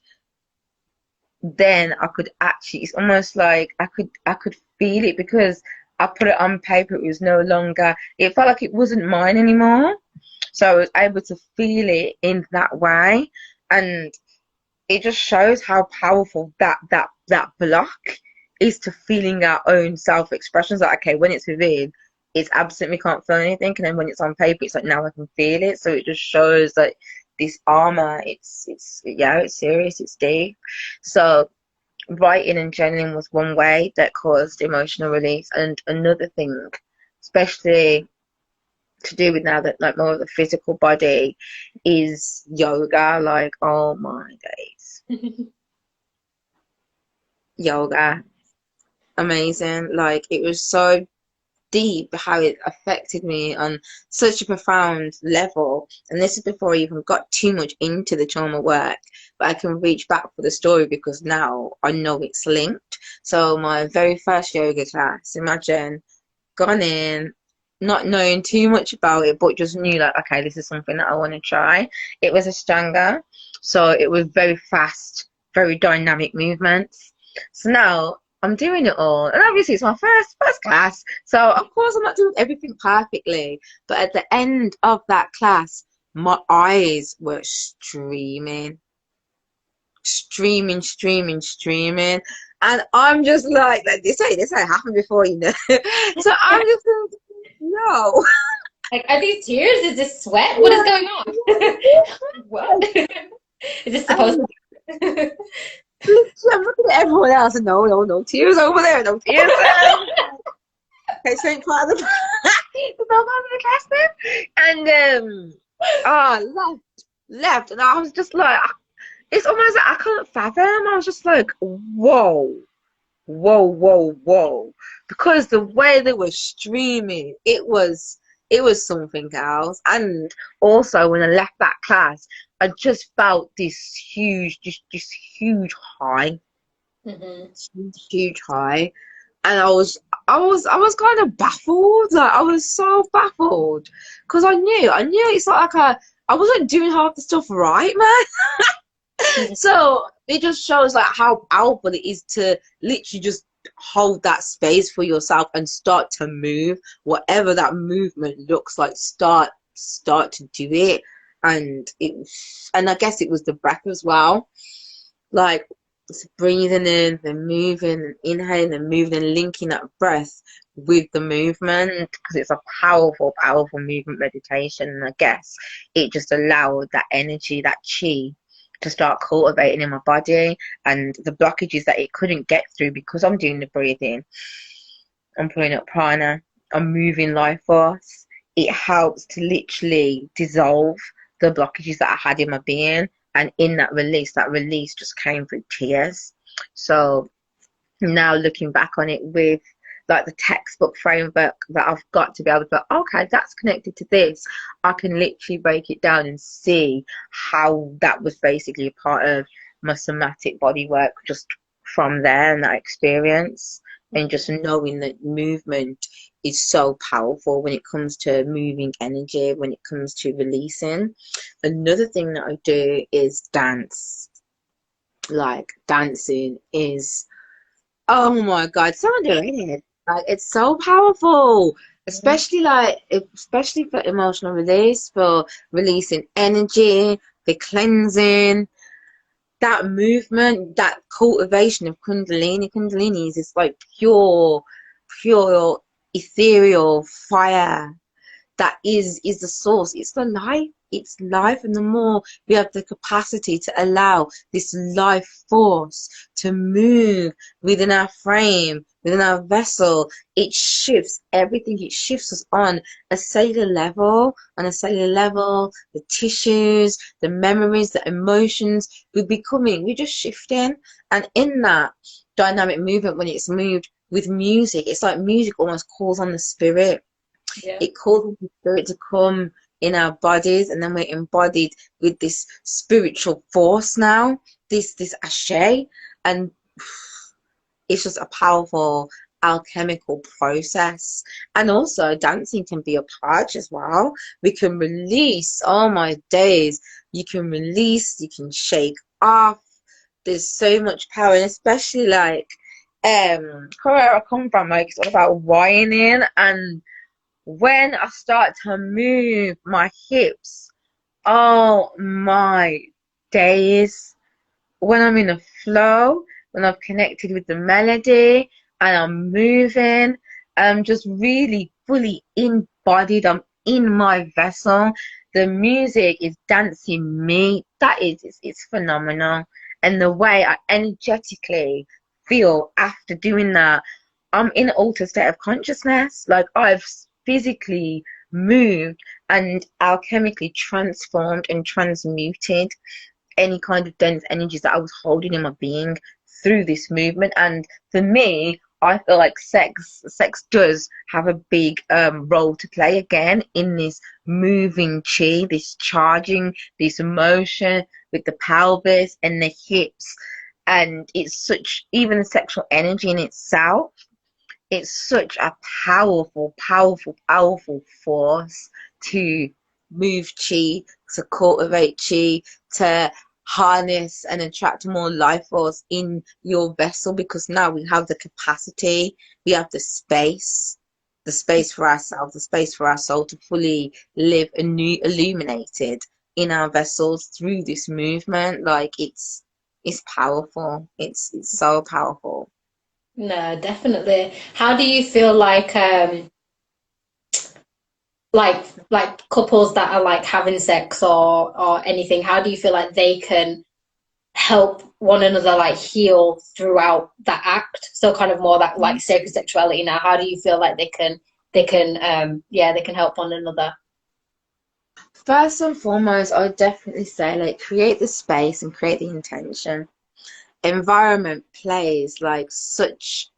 then I could actually, it's almost like I could feel it, because I put it on paper. It was no longer, it felt like it wasn't mine anymore. So I was able to feel it in that way. And it just shows how powerful that block is to feeling our own self-expressions. Like, okay, when it's within, it's absolutely can't feel anything, and then when it's on paper, it's like, now I can feel it. So it just shows that this armor, it's yeah, it's serious, it's deep. So writing and journaling was one way that caused emotional release, and another thing, especially to do with now that like more of the physical body, is yoga. Like, oh my days, yoga, amazing. Like, it was so deep how it affected me on such a profound level. And this is before I even got too much into the trauma work, but I can reach back for the story because now I know it's linked. So my very first yoga class, imagine, gone in not knowing too much about it, but just knew like, okay, this is something that I want to try. It was Ashtanga, so it was very fast, very dynamic movements. So now I'm doing it all, and obviously it's my first class, so of course I'm not doing everything perfectly. But at the end of that class, my eyes were streaming, and I'm just like this ain't happened before, you know. So I'm just like, no. Like, are these tears? Is this sweat? What is Yeah. going on? What? Is this supposed And to literally, I'm looking at everyone else, and no tears over there, no tears there. Okay, so ain't part of the it's not part of the class then. And oh, left, and I was just like, it's almost like I couldn't fathom. I was just like, whoa, because the way they were streaming, it was something else. And also when I left that class, I just felt this huge, just huge high, Mhm. huge high. And I was kind of baffled. Like, I was so baffled because I knew it's not like I wasn't doing half the stuff right, man. Mhm. So it just shows like how powerful it is to literally just hold that space for yourself and start to move whatever that movement looks like. Start to do it. And I guess it was the breath as well. Like, it's breathing in, then moving, and inhaling, and moving, and linking that breath with the movement, because it's a powerful movement meditation. And I guess it just allowed that energy, that chi, to start cultivating in my body, and the blockages that it couldn't get through, because I'm doing the breathing, I'm pulling up prana, I'm moving life force. It helps to literally dissolve the blockages that I had in my being. And in that release just came through tears. So now looking back on it with like the textbook framework that I've got to be able to go, okay, that's connected to this. I can literally break it down and see how that was basically a part of my somatic body work just from there, and that experience. And just knowing that movement is so powerful when it comes to moving energy, when it comes to releasing. Another thing that I do is dance. Like, dancing is, oh my God, so underrated. Like, it's so powerful, Mhm. especially for emotional release, for releasing energy, for cleansing. That movement, that cultivation of Kundalini. Kundalini is like pure ethereal fire that is the source. It's life. And the more we have the capacity to allow this life force to move within our frame, within our vessel, it shifts everything. It shifts us on a cellular level. On a cellular level, the tissues, the memories, the emotions, we're just shifting. And in that, dynamic movement when it's moved with music. It's like music almost calls on the spirit. Yeah. It calls on the spirit to come in our bodies, and then we're embodied with this spiritual force now, this Ashé, and it's just a powerful alchemical process. And also dancing can be a purge as well. We can release, oh my days, you can release, you can shake off. There's so much power, and especially like where I come from, like it's all about whining, and when I start to move my hips, oh my days, when I'm in a flow, when I've connected with the melody and I'm moving, I'm just really fully embodied. I'm in my vessel. The music is dancing me. That is, it's phenomenal. And the way I energetically feel after doing that, I'm in an altered state of consciousness. Like I've physically moved and alchemically transformed and transmuted any kind of dense energies that I was holding in my being through this movement. And for me, I feel like sex does have a big role to play again in this moving chi, this charging, this emotion with the pelvis and the hips. And it's such, even the sexual energy in itself, it's such a powerful, powerful, powerful force to move chi, to cultivate chi, to harness and attract more life force in your vessel, because now we have the capacity, we have the space for ourselves, the space for our soul to fully live anew, illuminated in our vessels through this movement. Like it's powerful. It's so powerful. No, definitely. How do you feel like couples that are like having sex or anything, how do you feel like they can help one another like heal throughout that act? So kind of more that like sacred sexuality now. How do you feel like they can help one another? First and foremost, I would definitely say like create the space and create the intention. Environment plays like such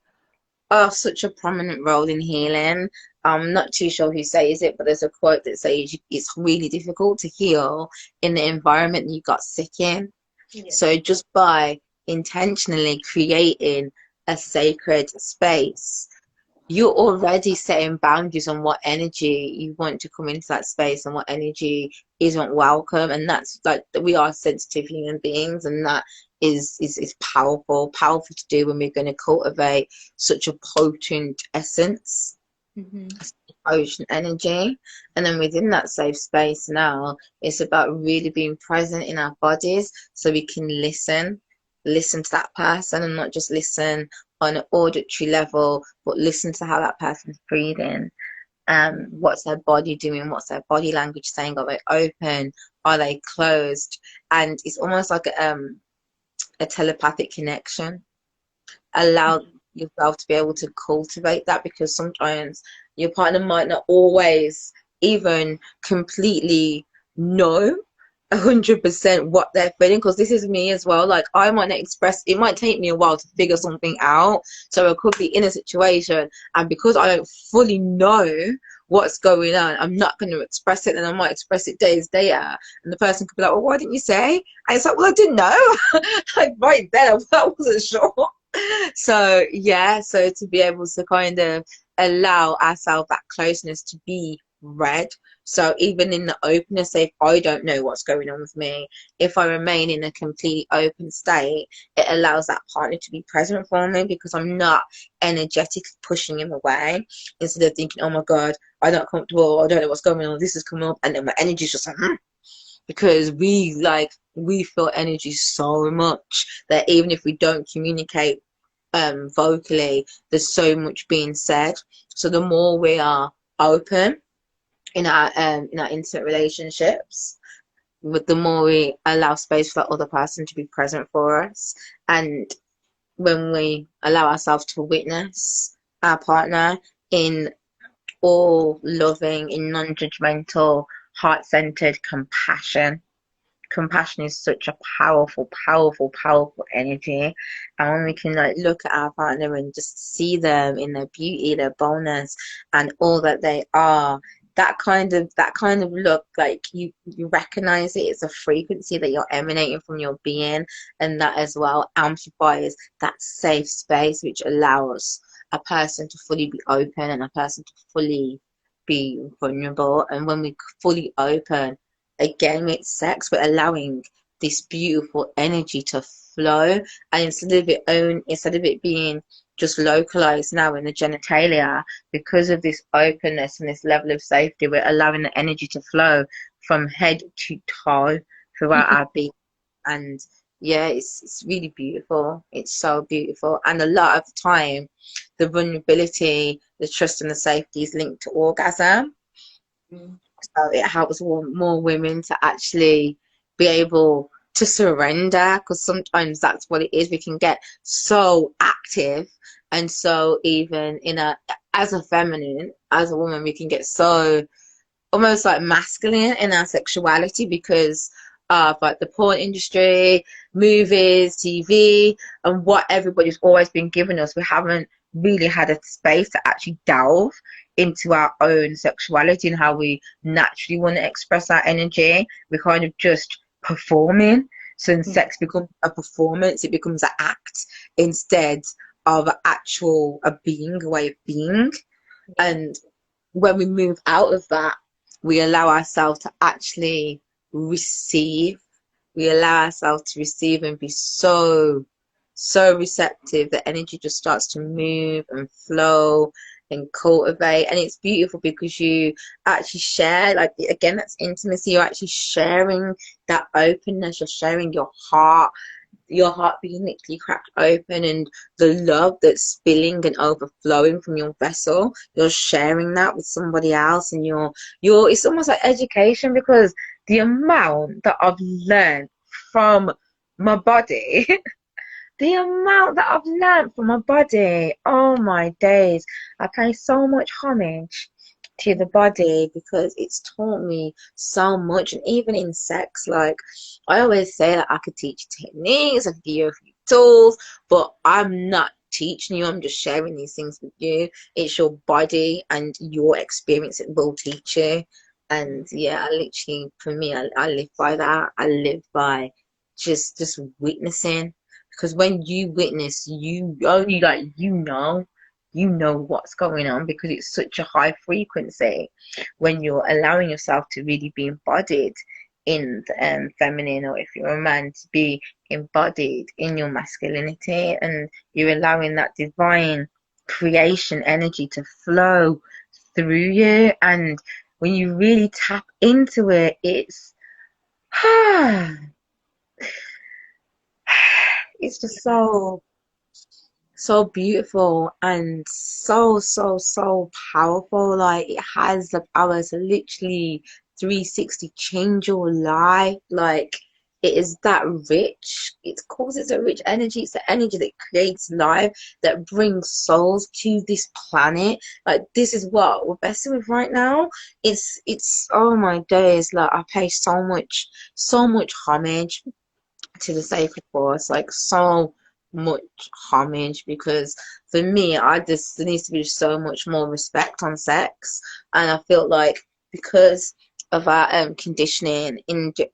a prominent role in healing. I'm not too sure who says it, but there's a quote that says it's really difficult to heal in the environment you got sick in. Yeah. So just by intentionally creating a sacred space, you're already setting boundaries on what energy you want to come into that space and what energy isn't welcome. And that's like, we are sensitive human beings, and that is powerful to do when we're going to cultivate such a potent essence, Hmm. potent energy. And then within that safe space now, it's about really being present in our bodies so we can listen to that person, and not just listen on an auditory level, but listen to how that person's breathing. What's their body doing? What's their body language saying? Are they open? Are they closed? And it's almost like a telepathic connection. Allow yourself to be able to cultivate that, because sometimes your partner might not always even completely know 100% what they're feeling, because this is me as well. Like I might not express, it might take me a while to figure something out. So I could be in a situation, and because I don't fully know what's going on, I'm not going to express it, and I might express it days later, and the person could be like, well, why didn't you say? And it's like, well, I didn't know. Like right then I wasn't sure. So yeah, so to be able to kind of allow ourselves that closeness to be read. So even in the openness, say if I don't know what's going on with me, if I remain in a complete open state, it allows that partner to be present for me, because I'm not energetically pushing him away, instead of thinking, oh my God, I'm not comfortable, I don't know what's going on, this is coming up, and then my energy's just like, because we feel energy so much that even if we don't communicate vocally, there's so much being said. So the more we are open in our intimate relationships, but the more we allow space for that other person to be present for us, and when we allow ourselves to witness our partner in all loving, in non-judgmental, heart-centered compassion, compassion is such a powerful, powerful, powerful energy. And when we can like look at our partner and just see them in their beauty, their boldness, and all that they are, that kind of look, like you recognize it. It's a frequency that you're emanating from your being, and that as well amplifies that safe space, which allows a person to fully be open and a person to fully be vulnerable. And when we fully open, again with sex, we're allowing this beautiful energy to flow, and instead of it being just localized now in the genitalia, because of this openness and this level of safety, we're allowing the energy to flow from head to toe throughout our being. And yeah, it's really beautiful. It's so beautiful. And a lot of the time, the vulnerability, the trust, and the safety is linked to orgasm. Mm. So it helps more women to actually be able to surrender, because sometimes that's what it is. We can get so active, and so even as a feminine, as a woman, we can get so almost like masculine in our sexuality because of like the porn industry, movies, TV, and what everybody's always been giving us. We haven't really had a space to actually delve into our own sexuality and how we naturally want to express our energy. We're kind of just performing. So when sex becomes a performance, it becomes an act instead of a being, a way of being. And when we move out of that, we allow ourselves to actually receive. We allow ourselves to receive and be so, so receptive. The energy just starts to move and flow and cultivate. And it's beautiful because you actually share, like, again, that's intimacy. You're actually sharing that openness. You're sharing your heart being literally cracked open, and the love that's spilling and overflowing from your vessel, you're sharing that with somebody else. And it's almost like education, because the amount that I've learned from my body the amount that I've learned from my body, oh my days. I pay so much homage to the body because it's taught me so much. And even in sex, like I always say that I could teach you techniques, I could give you a few tools, but I'm not teaching you, I'm just sharing these things with you. It's your body and your experience that will teach you. And yeah, I literally, for me, I live by that. I live by just witnessing, because when you witness, you only you know what's going on, because it's such a high frequency when you're allowing yourself to really be embodied in the feminine, or if you're a man, to be embodied in your masculinity, and you're allowing that divine creation energy to flow through you. And when you really tap into it, it's it's just so beautiful and so powerful. Like it has the power to literally 360 change your life. Like it is that rich. It causes a rich energy. It's the energy that creates life, that brings souls to this planet. Like this is what we're blessed with right now. It's oh my days. Like I pay so much homage to the sacred force, like so much homage, because for me, there needs to be so much more respect on sex. And I feel like because of our conditioning,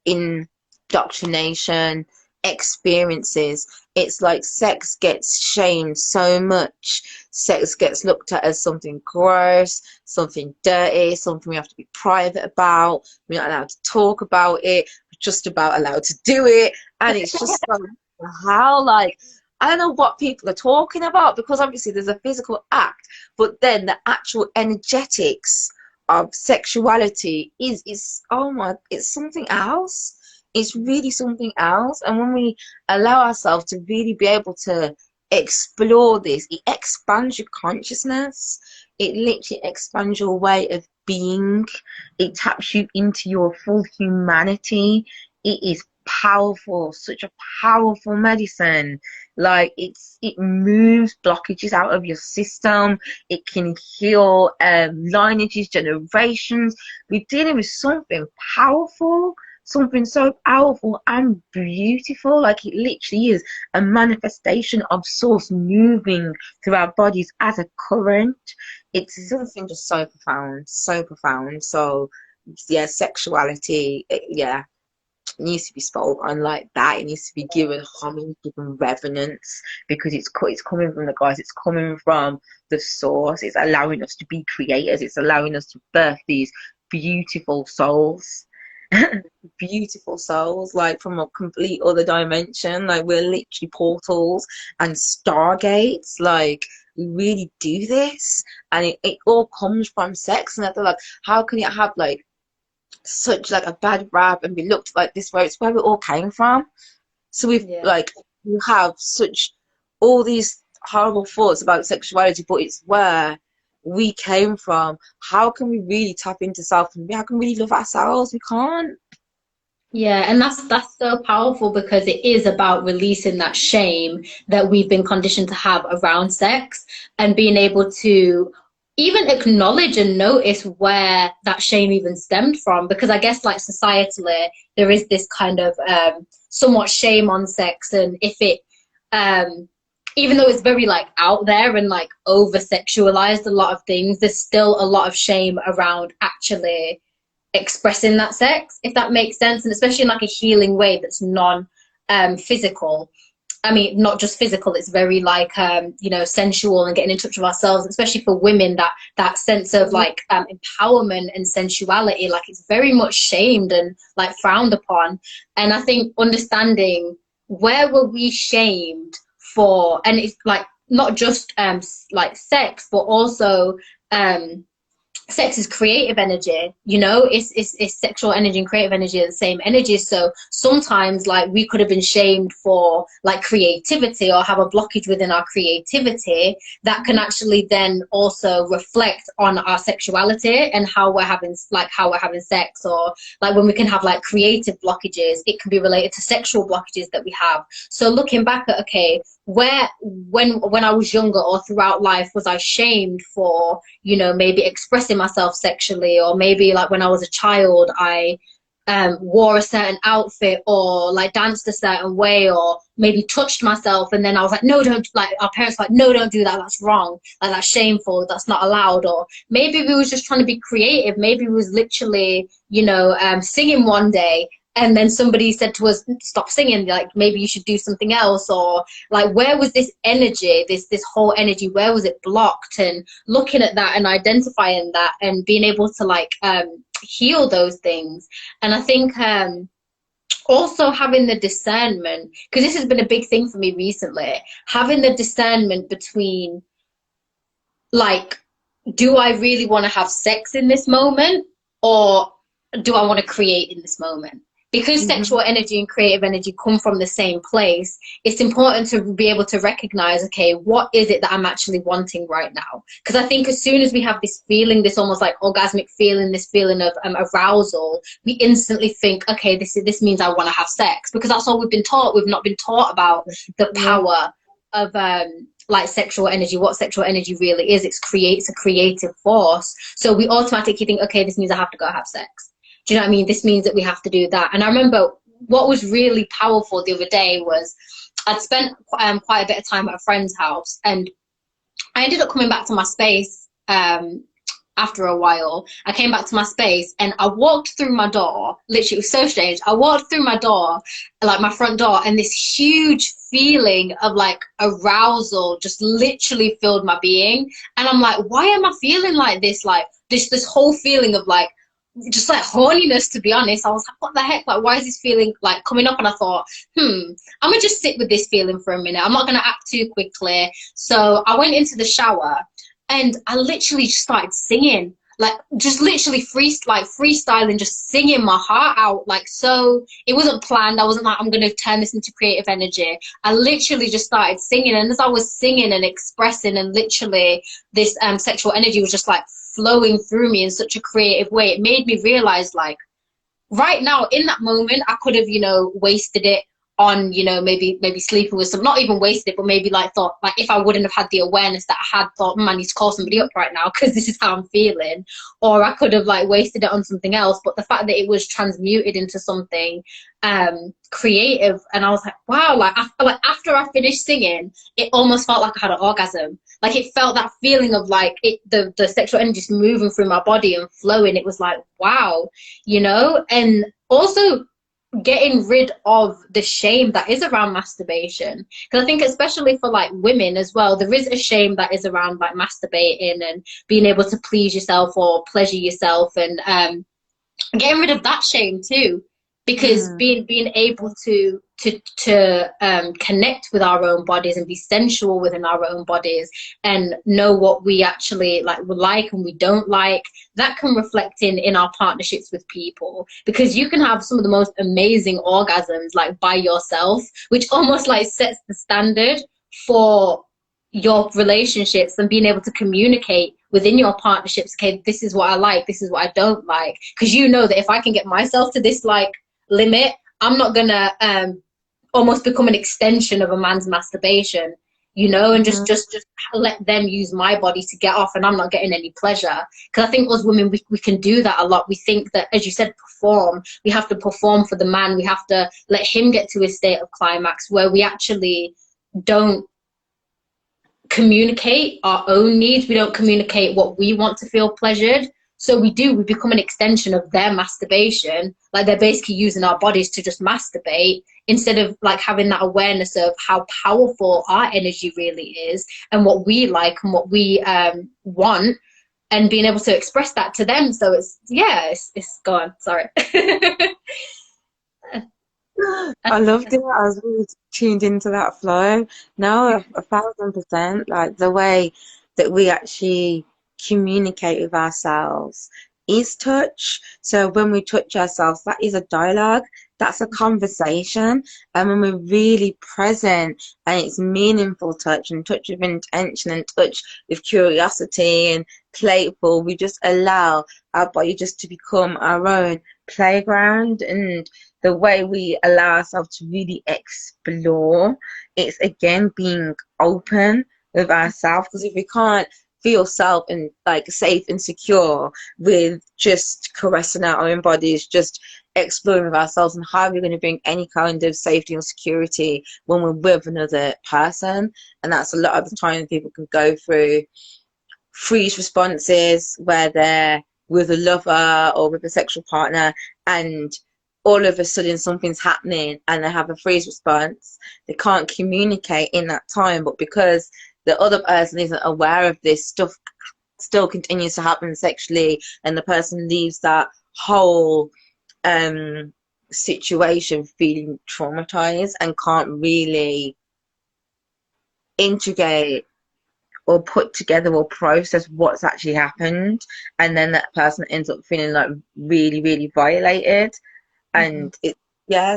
indoctrination, experiences, it's like sex gets shamed so much. Sex gets looked at as something gross, something dirty, something we have to be private about. We're not allowed to talk about it. We're just about allowed to do it. And it's just like, how, like, I don't know what people are talking about, because obviously there's a physical act, but then the actual energetics of sexuality is oh my, it's something else. It's really something else. And when we allow ourselves to really be able to explore this, it expands your consciousness. It literally expands your way of being. It taps you into your full humanity. It is powerful, such a powerful medicine. Like it moves blockages out of your system. It can heal lineages, generations. We're dealing with something powerful. something so powerful and beautiful. Like, it literally is a manifestation of source moving through our bodies as a current. It's something just so profound, so profound. So yeah, sexuality, yeah, needs to be spoke on like that. It needs to be given homage, given reverence, because it's coming from the gods. It's coming from the source. It's allowing us to be creators. It's allowing us to birth these beautiful souls. Beautiful souls, like from a complete other dimension. Like, we're literally portals and stargates. Like, we really do this, and it all comes from sex. And I feel like, how can it have like such like a bad rap and be looked like this way? It's where it all came from. So we've Yeah. like, you have such all these horrible thoughts about sexuality, but it's where we came from. How can we really tap into self, and how can we really love ourselves? We can't. Yeah, and that's so powerful, because it is about releasing that shame that we've been conditioned to have around sex, and being able to even acknowledge and notice where that shame even stemmed from. Because I guess, like, societally, there is this kind of somewhat shame on sex, and if it even though it's very like out there and like over sexualized a lot of things, there's still a lot of shame around actually expressing that sex, if that makes sense, and especially in like a healing way that's non physical. I mean, not just physical, it's very like you know, sensual, and getting in touch with ourselves, especially for women, that sense of like empowerment and sensuality, like, it's very much shamed and like frowned upon. And I think understanding where were we shamed for, and it's like not just like sex, but also sex is creative energy, you know. It's sexual energy and creative energy are the same energy. So sometimes, like, we could have been shamed for like creativity, or have a blockage within our creativity that can actually then also reflect on our sexuality and how we're having sex. Or like, when we can have like creative blockages, it can be related to sexual blockages that we have. So looking back at, okay, where when I was younger or throughout life was I shamed for, you know, maybe expressing myself sexually, or maybe like when I was a child I wore a certain outfit, or like danced a certain way, or maybe touched myself, and then I was like, no, don't, like, our parents were like, no, don't do that, that's wrong, like, that's shameful, that's not allowed. Or maybe we was just trying to be creative, maybe we was literally, you know, singing one day, and then somebody said to us, stop singing, like, maybe you should do something else. Or like, where was this energy, this whole energy, where was it blocked? And looking at that and identifying that and being able to like heal those things. And I think also having the discernment, because this has been a big thing for me recently, having the discernment between, like, do I really want to have sex in this moment, or do I want to create in this moment? Because sexual energy and creative energy come from the same place, it's important to be able to recognize, okay, what is it that I'm actually wanting right now? Because I think as soon as we have this feeling, this almost like orgasmic feeling, this feeling of arousal, we instantly think, okay, this means I want to have sex, because that's all we've been taught. We've not been taught about the power of like sexual energy, what sexual energy really is. It creates a creative force. So we automatically think, okay, this means I have to go have sex. Do you know what I mean? This means that we have to do that. And I remember what was really powerful the other day was I'd spent quite a bit of time at a friend's house, and I ended up coming back to my space after a while. I came back to my space and I walked through my door. Literally, it was so strange. I walked through my door, like my front door, and this huge feeling of like arousal just literally filled my being. And I'm like, why am I feeling like this? Like this whole feeling of like, just like horniness, to be honest. I was like, what the heck, like, why is this feeling like coming up? And I thought, I'm gonna just sit with this feeling for a minute, I'm not gonna act too quickly. So I went into the shower and I literally just started singing, like, just literally freestyling, just singing my heart out. Like, so it wasn't planned. I wasn't like, I'm gonna turn this into creative energy. I literally just started singing, and as I was singing and expressing, and literally this sexual energy was just like flowing through me in such a creative way, it made me realize, like, right now in that moment I could have, you know, wasted it, on, you know, maybe sleeping with some, not even wasted it, but maybe like thought, like if I wouldn't have had the awareness that I had, thought, I need to call somebody up right now because this is how I'm feeling, or I could have like wasted it on something else. But the fact that it was transmuted into something creative, and I was like, wow, like after I finished singing, it almost felt like I had an orgasm. Like it felt that feeling of like the sexual energy just moving through my body and flowing. It was like, wow, you know. And also getting rid of the shame that is around masturbation, because I think especially for like women as well, there is a shame that is around like masturbating and being able to please yourself or pleasure yourself, and getting rid of that shame too, because being able to connect with our own bodies and be sensual within our own bodies and know what we actually like and we don't like, that can reflect in our partnerships with people, because you can have some of the most amazing orgasms like by yourself, which almost like sets the standard for your relationships and being able to communicate within your partnerships. Okay, this is what I like, this is what I don't like, because you know that if I can get myself to this like limit, I'm not gonna almost become an extension of a man's masturbation, you know, and just let them use my body to get off, and I'm not getting any pleasure. Because I think as women, we can do that a lot. We think that, as you said, we have to perform for the man, we have to let him get to his state of climax, where we actually don't communicate our own needs, we don't communicate what we want to feel pleasured. So we become an extension of their masturbation. Like they're basically using our bodies to just masturbate, instead of like having that awareness of how powerful our energy really is and what we like and what we want, and being able to express that to them. So it's go on, sorry. I loved it. I was really tuned into that flow. No, 1,000%. Like the way that we actually communicate with ourselves is touch. So when we touch ourselves, that is a dialogue. That's a conversation. And when we're really present and it's meaningful touch and touch with intention and touch with curiosity and playful, we just allow our body just to become our own playground. And the way we allow ourselves to really explore, it's again being open with ourselves. Because if we can't feel self and like safe and secure with just caressing our own bodies, just exploring with ourselves, and how are we going to bring any kind of safety and security when we're with another person? And that's a lot of the time people can go through freeze responses where they're with a lover or with a sexual partner, and all of a sudden something's happening and they have a freeze response. They can't communicate in that time, but because the other person isn't aware of this, stuff still continues to happen sexually, and the person leaves that whole situation feeling traumatized and can't really integrate or put together or process what's actually happened. And then that person ends up feeling like really, really violated. And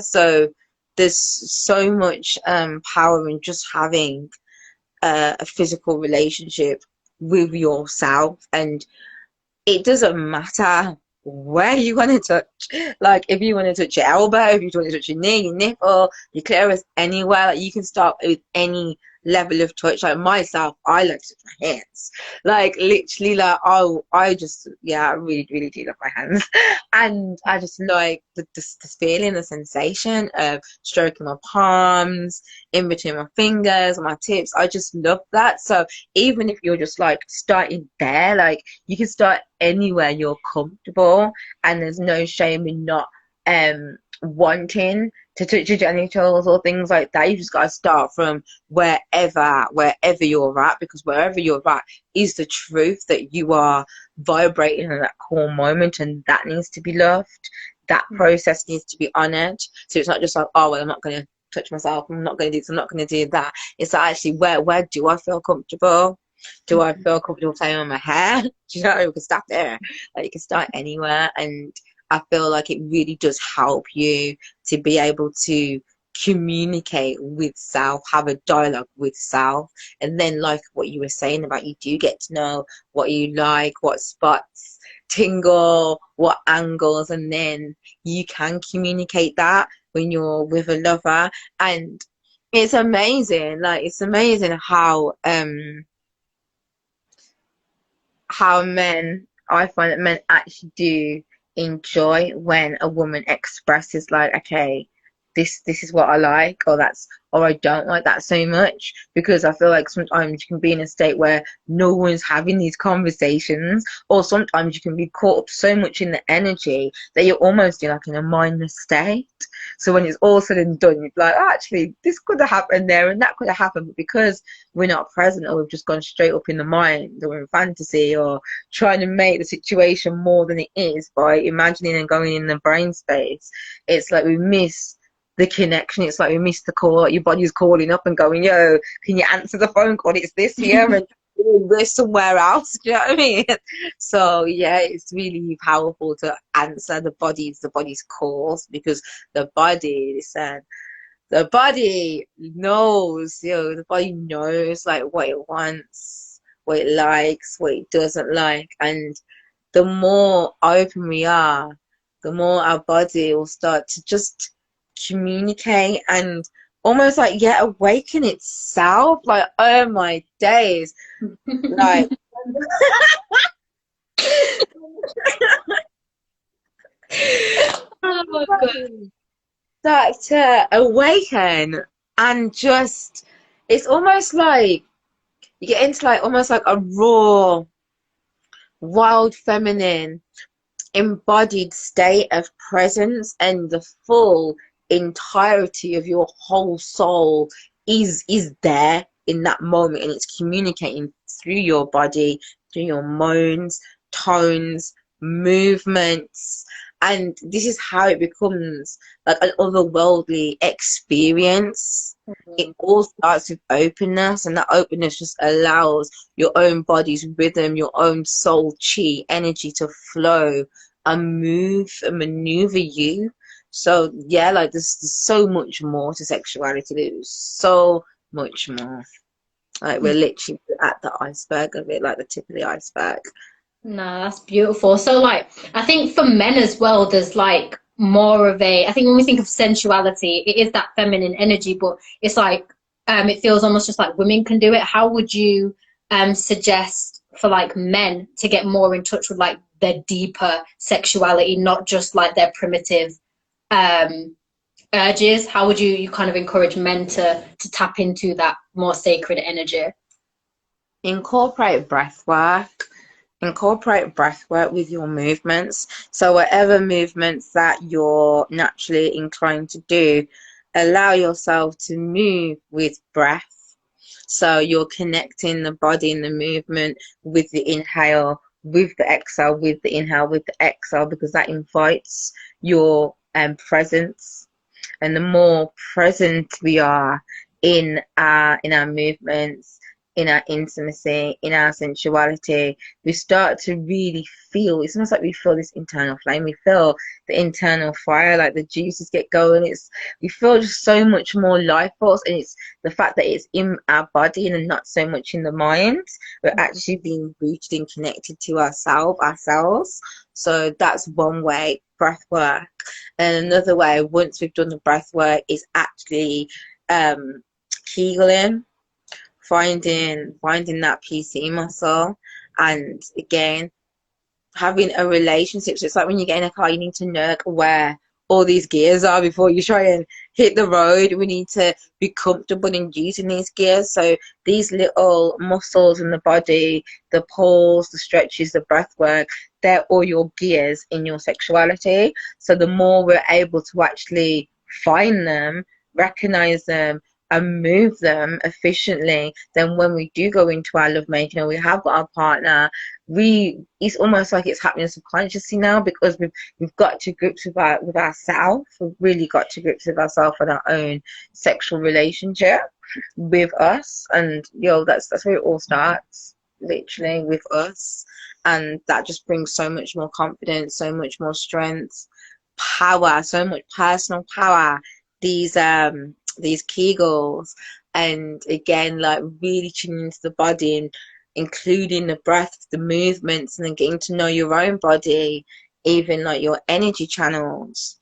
so there's so much power in just having a physical relationship with yourself. And it doesn't matter where you want to touch. Like if you want to touch your elbow, if you want to touch your knee, your nipple, your clitoris, anywhere, like you can start with any level of touch. Like myself, I like to touch my hands, like literally, like I just I really, really do love my hands. And I just like this feeling, the sensation of stroking my palms in between my fingers and my tips. I just love that. So even if you're just like starting there, like you can start anywhere you're comfortable, and there's no shame in not wanting to touch your genitals or things like that. You just got to start from wherever you're at, because wherever you're at is the truth that you are vibrating in that core moment, and that needs to be loved. That process needs to be honored. So it's not just like, oh well, I'm not going to touch myself, I'm not going to do this, I'm not going to do that. It's actually where do I feel comfortable? Do I feel comfortable playing on my hair? Do you know, you can start there. Like you can start anywhere. And I feel like it really does help you to be able to communicate with self, have a dialogue with self. And then like what you were saying about, you do get to know what you like, what spots tingle, what angles, and then you can communicate that when you're with a lover. And it's amazing, like it's amazing how men, I find that men actually do enjoy when a woman expresses like, okay, this is what I like, or that's, or I don't like that so much, because I feel like sometimes you can be in a state where no one's having these conversations, or sometimes you can be caught up so much in the energy that you're almost in like in a mindless state. So when it's all said and done, you're like, oh, actually, this could have happened there and that could have happened, but because we're not present, or we've just gone straight up in the mind, or in fantasy, or trying to make the situation more than it is by imagining and going in the brain space, it's like we miss the connection. It's like we miss the call. Your body's calling up and going, yo, can you answer the phone call? It's this here and we're somewhere else. Do you know what I mean? So yeah, it's really powerful to answer the body's calls, because the body, listen, the body knows, the body knows like what it wants, what it likes, what it doesn't like. And the more open we are, the more our body will start to just communicate and almost like, yeah, awaken itself. Like, oh my days. Like, Oh my God. start to awaken, and just, it's almost like you get into like almost like a raw, wild, feminine, embodied state of presence, and the full entirety of your whole soul is there in that moment, and it's communicating through your body, through your moans, tones, movements. And this is how it becomes like an otherworldly experience. It all starts with openness, and that openness just allows your own body's rhythm, your own soul chi energy to flow and move and maneuver you. So yeah, like there's so much more to sexuality. There's so much more. Like we're literally at the iceberg of it, like the tip of the iceberg. No, that's beautiful. So, like, I think for men as well, there's like more of a, I think when we think of sensuality, it is that feminine energy, but it's like, it feels almost just like women can do it. How would you suggest for like men to get more in touch with like their deeper sexuality, not just like their primitive um urges? How would you kind of encourage men to tap into that more sacred energy? Incorporate breath work. Incorporate breath work with your movements. So whatever movements that you're naturally inclined to do, allow yourself to move with breath. So you're connecting the body and the movement with the inhale, with the exhale, with the inhale, with the exhale, because that invites your presence. And the more present we are in our movements, in our intimacy, in our sensuality, we start to really feel, it's almost like we feel this internal flame. We feel the internal fire, like the juices get going. We feel just so much more life force, and it's the fact that it's in our body and not so much in the mind. We're actually being rooted and connected to ourselves. So that's one way, breath work. And another way, once we've done the breath work, is actually Kegeling, finding that PC muscle, and again having a relationship. So it's like when you get in a car, you need to know where all these gears are before you try and hit the road. We need to be comfortable in using these gears. So these little muscles in the body, the pulls, the stretches, the breath work, they're all your gears in your sexuality. So the more we're able to actually find them, recognize them, and move them efficiently, then when we do go into our lovemaking and we have got our partner, it's almost like it's happening subconsciously now, because we've got to grips with ourselves. We've really got to grips with ourselves and our own sexual relationship with us. And that's where it all starts, literally with us. And that just brings so much more confidence, so much more strength, power, so much personal power. These Kegels, and again, like really tuning into the body and including the breath, the movements, and then getting to know your own body, even like your energy channels.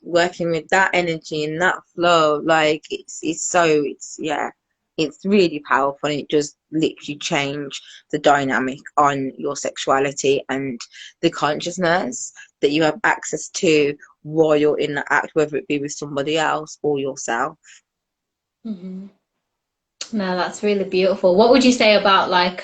working with that energy and that flow, like it's really powerful, and it does literally change the dynamic on your sexuality and the consciousness that you have access to while you're in the act, whether it be with somebody else or yourself. Hmm. No, that's really beautiful. What would you say about like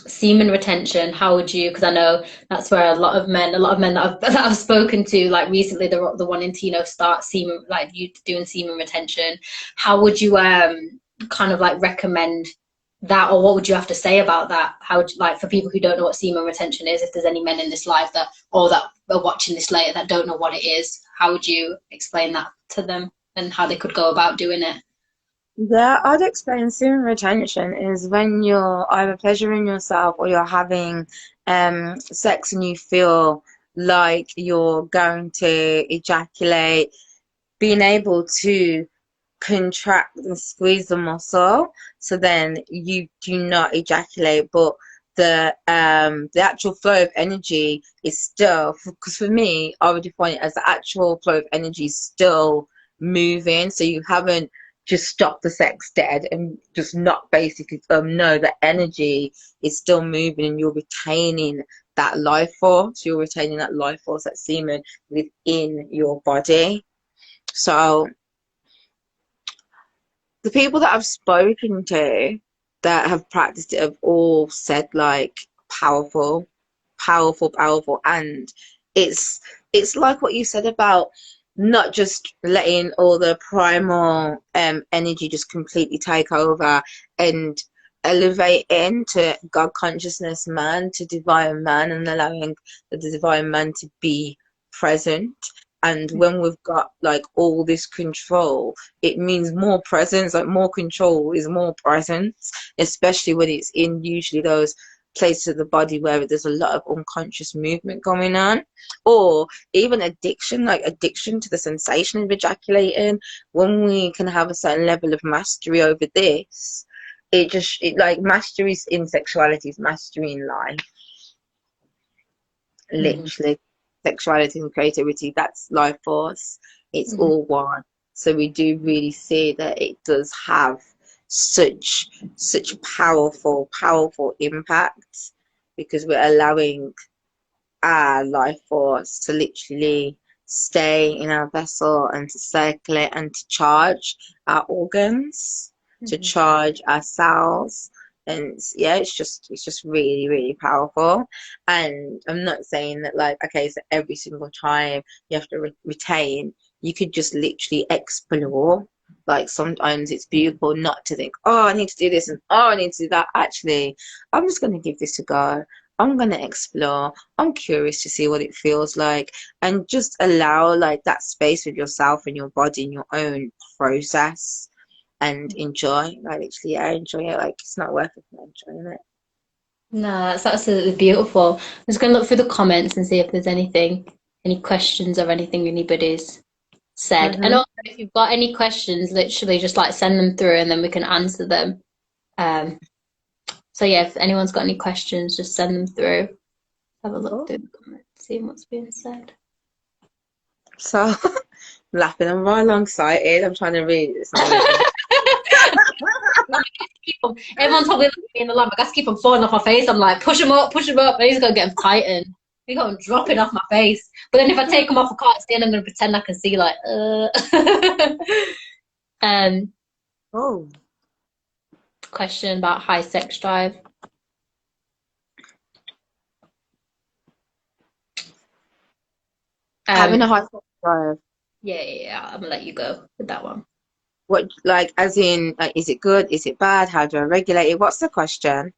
semen retention? How would you? Because I know that's where a lot of men that I've spoken to like recently, they're wanting to, you know, start semen, like you doing semen retention. How would you kind of like recommend that, or what would you have to say about that? How would you, like, for people who don't know what semen retention is, if there's any men in this life that, or that are watching this later, that don't know what it is, how would you explain that to them and how they could go about doing it? Yeah, I'd explain semen retention is when you're either pleasuring yourself or you're having sex and you feel like you're going to ejaculate, being able to contract and squeeze the muscle so then you do not ejaculate, but the actual flow of energy is still, because for me I would define it as the actual flow of energy is still moving, so you haven't just stopped the sex dead and just not basically no, the energy is still moving and you're retaining that life force, that semen within your body. So the people that I've spoken to that have practiced it have all said like powerful, powerful, and it's like what you said about not just letting all the primal energy just completely take over and elevating to God consciousness man, to divine man, and allowing the divine man to be present. And when we've got like all this control, it means more presence, like more control is more presence, especially when it's in usually those places of the body where there's a lot of unconscious movement going on, or even addiction, like addiction to the sensation of ejaculating. When we can have a certain level of mastery over this, it like mastery in sexuality is mastery in life, Hmm. literally. Sexuality and creativity, that's life force, it's Hmm. all one. So we do really see that it does have such powerful impact, because we're allowing our life force to literally stay in our vessel and to circulate and to charge our organs, to Hmm. charge our cells. And yeah, it's just really powerful. And I'm not saying that like, okay, so every single time you have to retain, you could just literally explore. Like sometimes it's beautiful not to think, oh, I need to do this and oh, I need to do that. Actually, I'm just going to give this a go. I'm going to explore. I'm curious to see what it feels like, and just allow like that space with yourself and your body and your own process, and enjoy. Like literally, I enjoy it. Like it's not worth it, I'm enjoying it. No, that's absolutely beautiful. I'm just going to look through the comments and see if there's anything, any questions or anything anybody's said. And Mm-hmm. also, if you've got any questions, literally just like send them through and then we can answer them. Um, so yeah, if anyone's got any questions, just send them through. Have a look Cool. through the comments, see what's being said. So laughing, I'm right alongside. I'm trying to read it. It's not letting Everyone's probably looking at me in the lab. I guess keep them falling off my face. I'm like, push them up. I need to go get them tightened. They go dropping off my face. But then if I take them off, I can't see, and I'm gonna pretend I can see. Like, um, Oh, question about high sex drive. having Um, a high sex drive. yeah. I'm gonna let you go with that one. What, like, as in, like, is it good? Is it bad? How do I regulate it? What's the question?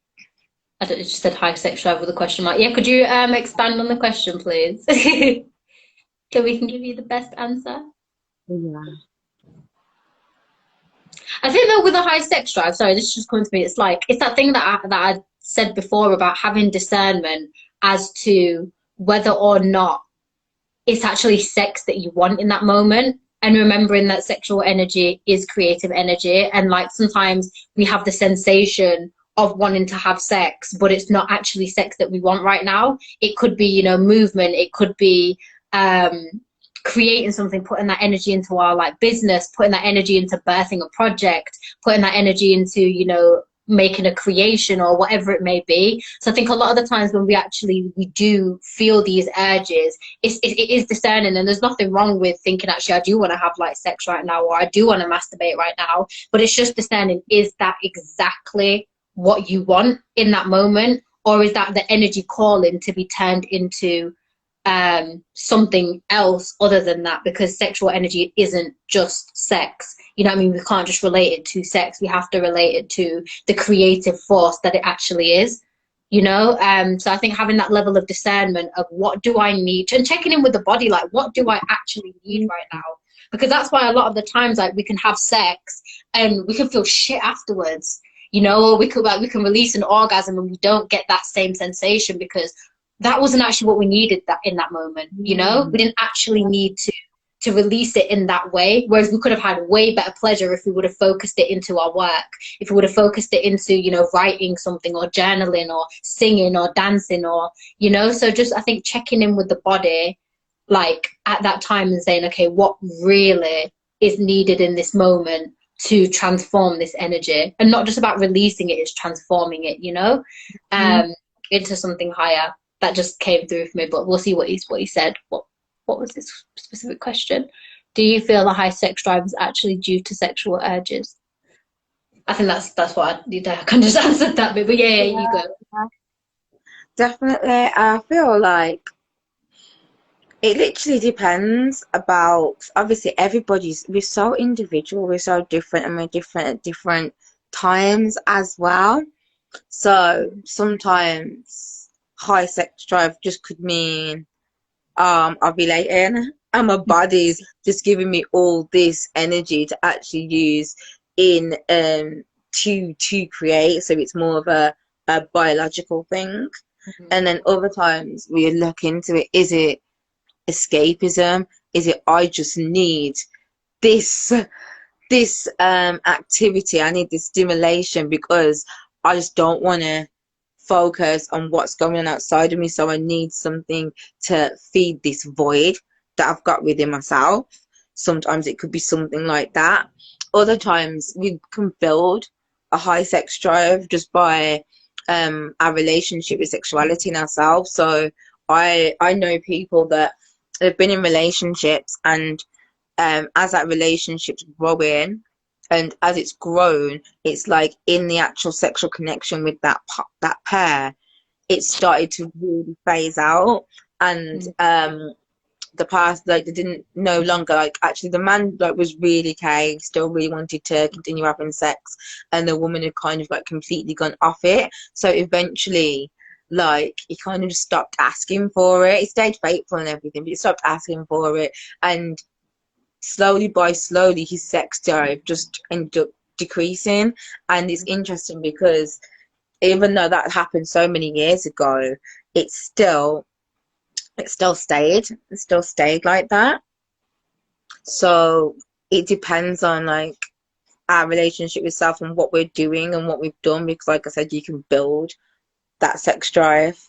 I don't, it just said high sex drive with a question mark. Yeah, could you expand on the question, please? So we can give you the best answer. Yeah. I think though with a high sex drive, sorry, this is just coming to me. It's like it's that thing that I said before about having discernment as to whether or not it's actually sex that you want in that moment, and remembering that sexual energy is creative energy, and like sometimes we have the sensation of wanting to have sex, but it's not actually sex that we want right now. It could be, you know, movement. It could be um creating something, putting that energy into our like business, putting that energy into birthing a project, putting that energy into, you know, making a creation or whatever it may be. So I think a lot of the times when we do feel these urges, it is discerning, and there's nothing wrong with thinking, actually I do want to have like sex right now, or I do want to masturbate right now, but it's just discerning, is that exactly what you want in that moment, or is that the energy calling to be turned into something else other than that? Because sexual energy isn't just sex, you know what I mean? We can't just relate it to sex, we have to relate it to the creative force that it actually is, you know. So I think having that level of discernment of what do I need, and checking in with the body, like what do I actually need right now? Because that's why a lot of the times, like, we can have sex and we can feel shit afterwards, you know, or we can release an orgasm and we don't get that same sensation because that wasn't actually what we needed that in that moment, you know. We didn't actually need to release it in that way, whereas we could have had way better pleasure if we would have focused it into our work, if we would have focused it into, you know, writing something or journaling or singing or dancing, or, you know. So just, I think, checking in with the body like at that time and saying, okay, what really is needed in this moment to transform this energy, and not just about releasing it, it's transforming it, you know, into something higher. That just came through for me, but we'll see what he said. What was this specific question? Do you feel the high sex drive is actually due to sexual urges? I think that's what I need to kind of just answer that bit, but yeah, you go. Definitely. I feel like it literally depends. About, obviously we're so individual, we're so different, and we're different at different times as well. So sometimes high sex drive just could mean ovulating, and my body's just giving me all this energy to actually use in to create. So it's more of a biological thing. And then other times we look into it, is it escapism? Is it, I just need this activity, I need this stimulation because I just don't want to focus on what's going on outside of me, so I need something to feed this void that I've got within myself. Sometimes it could be something like that. Other times we can build a high sex drive just by our relationship with sexuality and ourselves. So I know people that have been in relationships, and as that relationship's growing and as it's grown, it's like in the actual sexual connection with that pair, it started to really phase out. And the past, like, they didn't no longer, like, actually the man, like, was really gay, still really wanted to continue having sex, and the woman had kind of like completely gone off it. So eventually, like, he kind of just stopped asking for it. He stayed faithful and everything, but he stopped asking for it. And slowly by slowly, his sex drive just ended up decreasing. And it's interesting because even though that happened so many years ago, it still stayed like that. So it depends on, like, our relationship with self and what we're doing and what we've done, because like I said, you can build that sex drive,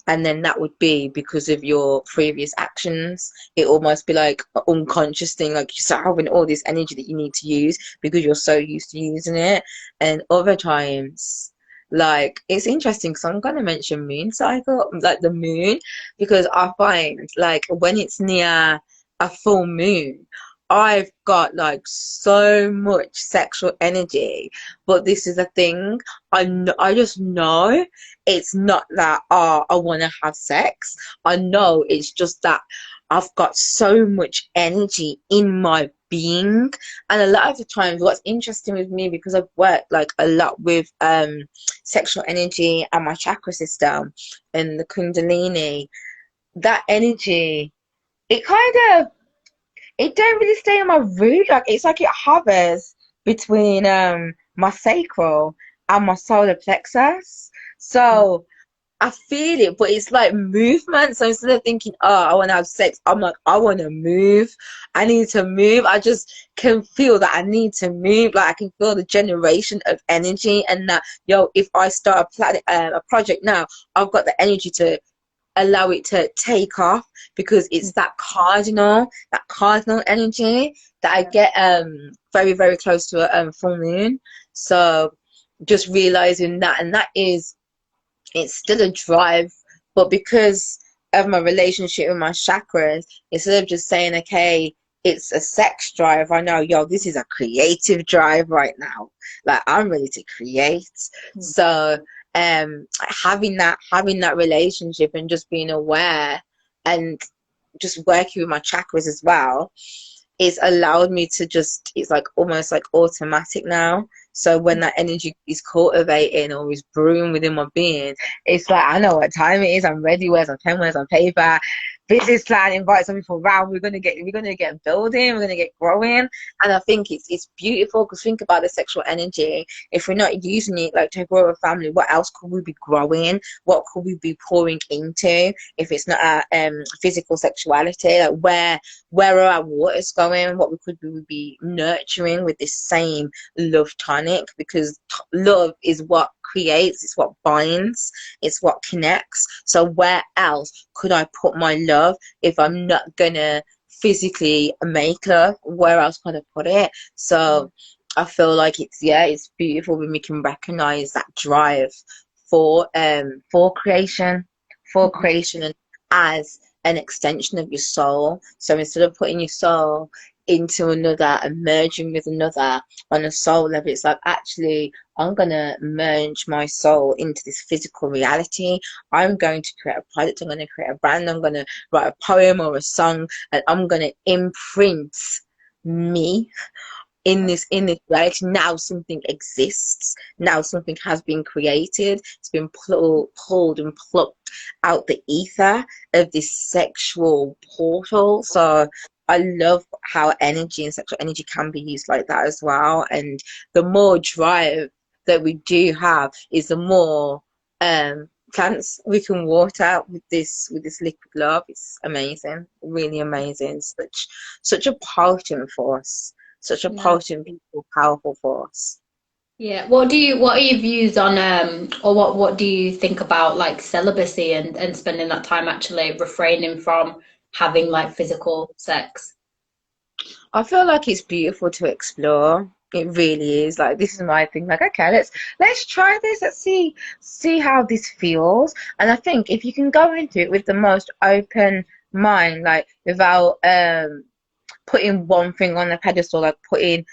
and then that would be because of your previous actions. It almost be like an unconscious thing, like you start having all this energy that you need to use because you're so used to using it. And other times, like, it's interesting because I'm going to mention moon cycle, like the moon, because I find, like, when it's near a full moon, I've got like so much sexual energy. But this is a thing, I just know it's not that, oh, I want to have sex. I know it's just that I've got so much energy in my being. And a lot of the times, what's interesting with me, because I've worked like a lot with sexual energy and my chakra system and the kundalini, that energy, it kind of, it don't really stay in my root. Like, it's like it hovers between my sacral and my solar plexus. So I feel it, but it's like movement. So instead of thinking, oh, I want to have sex, I'm like, I want to move. I need to move. I just can feel that I need to move. Like, I can feel the generation of energy, and that, yo, if I start a project now, I've got the energy to allow it to take off, because it's that cardinal energy that I get very, very close to a full moon. So just realizing that, and that is, it's still a drive, but because of my relationship with my chakras, instead of just saying, okay, it's a sex drive, I know, yo, this is a creative drive right now. Like, I'm ready to create. So having that relationship and just being aware and just working with my chakras as well, it's allowed me to just, it's like almost like automatic now. So when that energy is cultivating or is brewing within my being, it's like, I know what time it is, I'm ready, where's my pen, where's my paper, business plan, invite some people around, we're gonna get building, we're gonna get growing. And I think it's beautiful, because think about the sexual energy. If we're not using it like to grow a family, what else could we be growing? What could we be pouring into if it's not a physical sexuality? Like, where are our waters going? What we could be nurturing with this same love tonic, because love is what creates, it's what binds, it's what connects. So where else could I put my love if I'm not gonna physically make love? Where else could I put it? So I feel like it's beautiful when we can recognize that drive for creation, and as an extension of your soul. So instead of putting your soul into another and merging with another on a soul level, it's like, actually, I'm gonna merge my soul into this physical reality. I'm going to create a product, I'm going to create a brand, I'm going to write a poem or a song, and I'm going to imprint me in this reality. Now something exists, now something has been created, it's been pulled and plucked out the ether of this sexual portal. So I love how energy and sexual energy can be used like that as well. And the more drive that we do have, is the more plants we can water with this liquid love. It's amazing, really amazing. Such a potent force, such a potent, beautiful, powerful force. Yeah. What are your views on or what do you think about like celibacy and spending that time actually refraining from having like physical sex? I feel like it's beautiful to explore. It really is. Like, this is my thing. Like, okay, let's try this. Let's see how this feels. And I think if you can go into it with the most open mind, like without putting one thing on a pedestal, like putting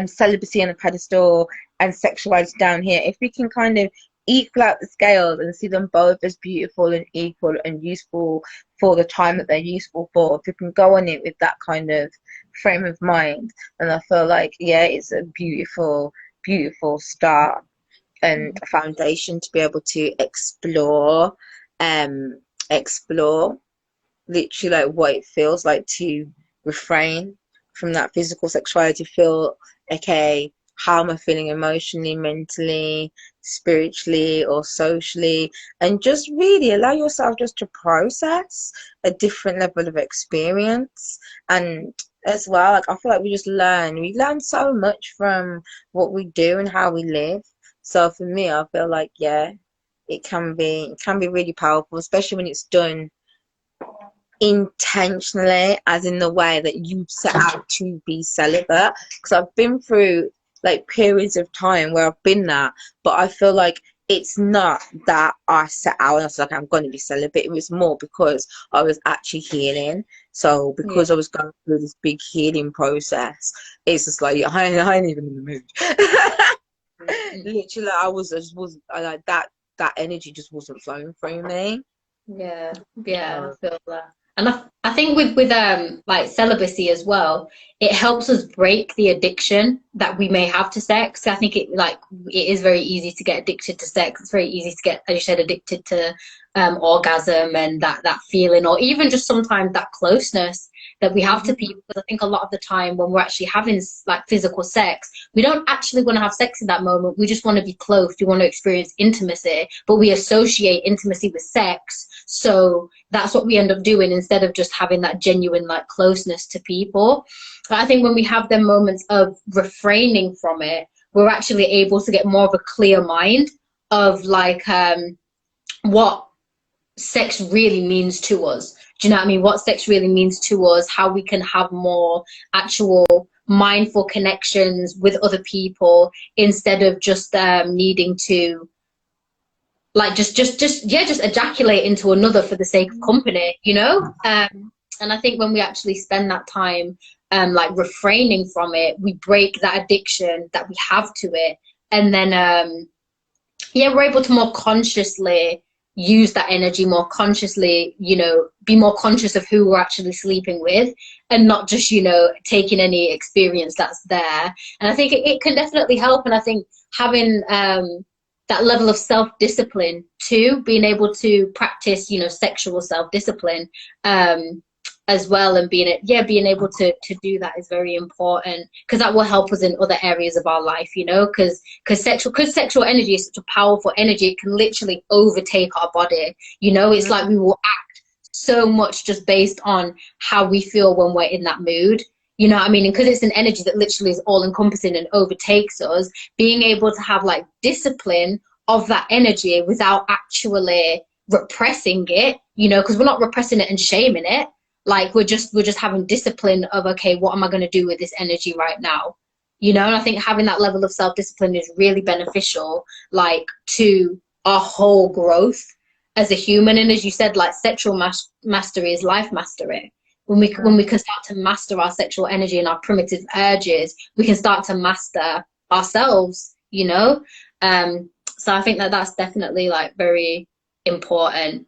celibacy on a pedestal and sexuality down here, if we can kind of equal out the scales and see them both as beautiful and equal and useful for the time that they're useful for, if we can go on it with that kind of frame of mind, and I feel like, yeah, it's a beautiful, beautiful start and a foundation to be able to explore literally like what it feels like to refrain from that physical sexuality. Feel, okay, how am I feeling emotionally, mentally, spiritually, or socially? And just really allow yourself just to process a different level of experience. And as well, like, I feel like we learn so much from what we do and how we live. So for me, I feel like, yeah, it can be really powerful, especially when it's done intentionally, as in the way that you set out to be celibate. Because I've been through like periods of time where I've been that, but I feel like it's not that I set out and I was like, I'm going to be celibate. It was more because I was actually healing. So because I was going through this big healing process, it's just like, I ain't even in the mood. Literally, like that energy just wasn't flowing through me. Yeah, yeah, I feel that. And I think with like celibacy as well, it helps us break the addiction that we may have to sex. I think it is very easy to get addicted to sex. It's very easy to get, as you said, addicted to orgasm and that feeling, or even just sometimes that closeness that we have to people. Because I think a lot of the time when we're actually having like physical sex, we don't actually want to have sex in that moment. We just want to be close. We want to experience intimacy, but we associate intimacy with sex. So that's what we end up doing instead of just having that genuine like closeness to people. But I think when we have them moments of refraining from it, we're actually able to get more of a clear mind of like what sex really means to us. Do you know what I mean? What sex really means to us, how we can have more actual mindful connections with other people instead of just needing to like just ejaculate into another for the sake of company, you know? And I think when we actually spend that time like refraining from it, we break that addiction that we have to it. And then yeah, we're able to more consciously use that energy more consciously, you know, be more conscious of who we're actually sleeping with and not just, you know, taking any experience that's there. And I think it can definitely help. And I think having that level of self-discipline too, being able to practice, you know, sexual self-discipline as well, and being able to do that is very important, because that will help us in other areas of our life, you know, because sexual energy is such a powerful energy. It can literally overtake our body, you know. It's like we will act so much just based on how we feel when we're in that mood, you know what I mean? And because it's an energy that literally is all encompassing and overtakes us, being able to have like discipline of that energy without actually repressing it, you know, because we're not repressing it and shaming it. Like we're just having discipline of, okay, what am I going to do with this energy right now, you know? And I think having that level of self-discipline is really beneficial, like to our whole growth as a human. And as you said, like sexual mastery is life mastery. When we can start to master our sexual energy and our primitive urges, we can start to master ourselves, you know. So I think that that's definitely like very important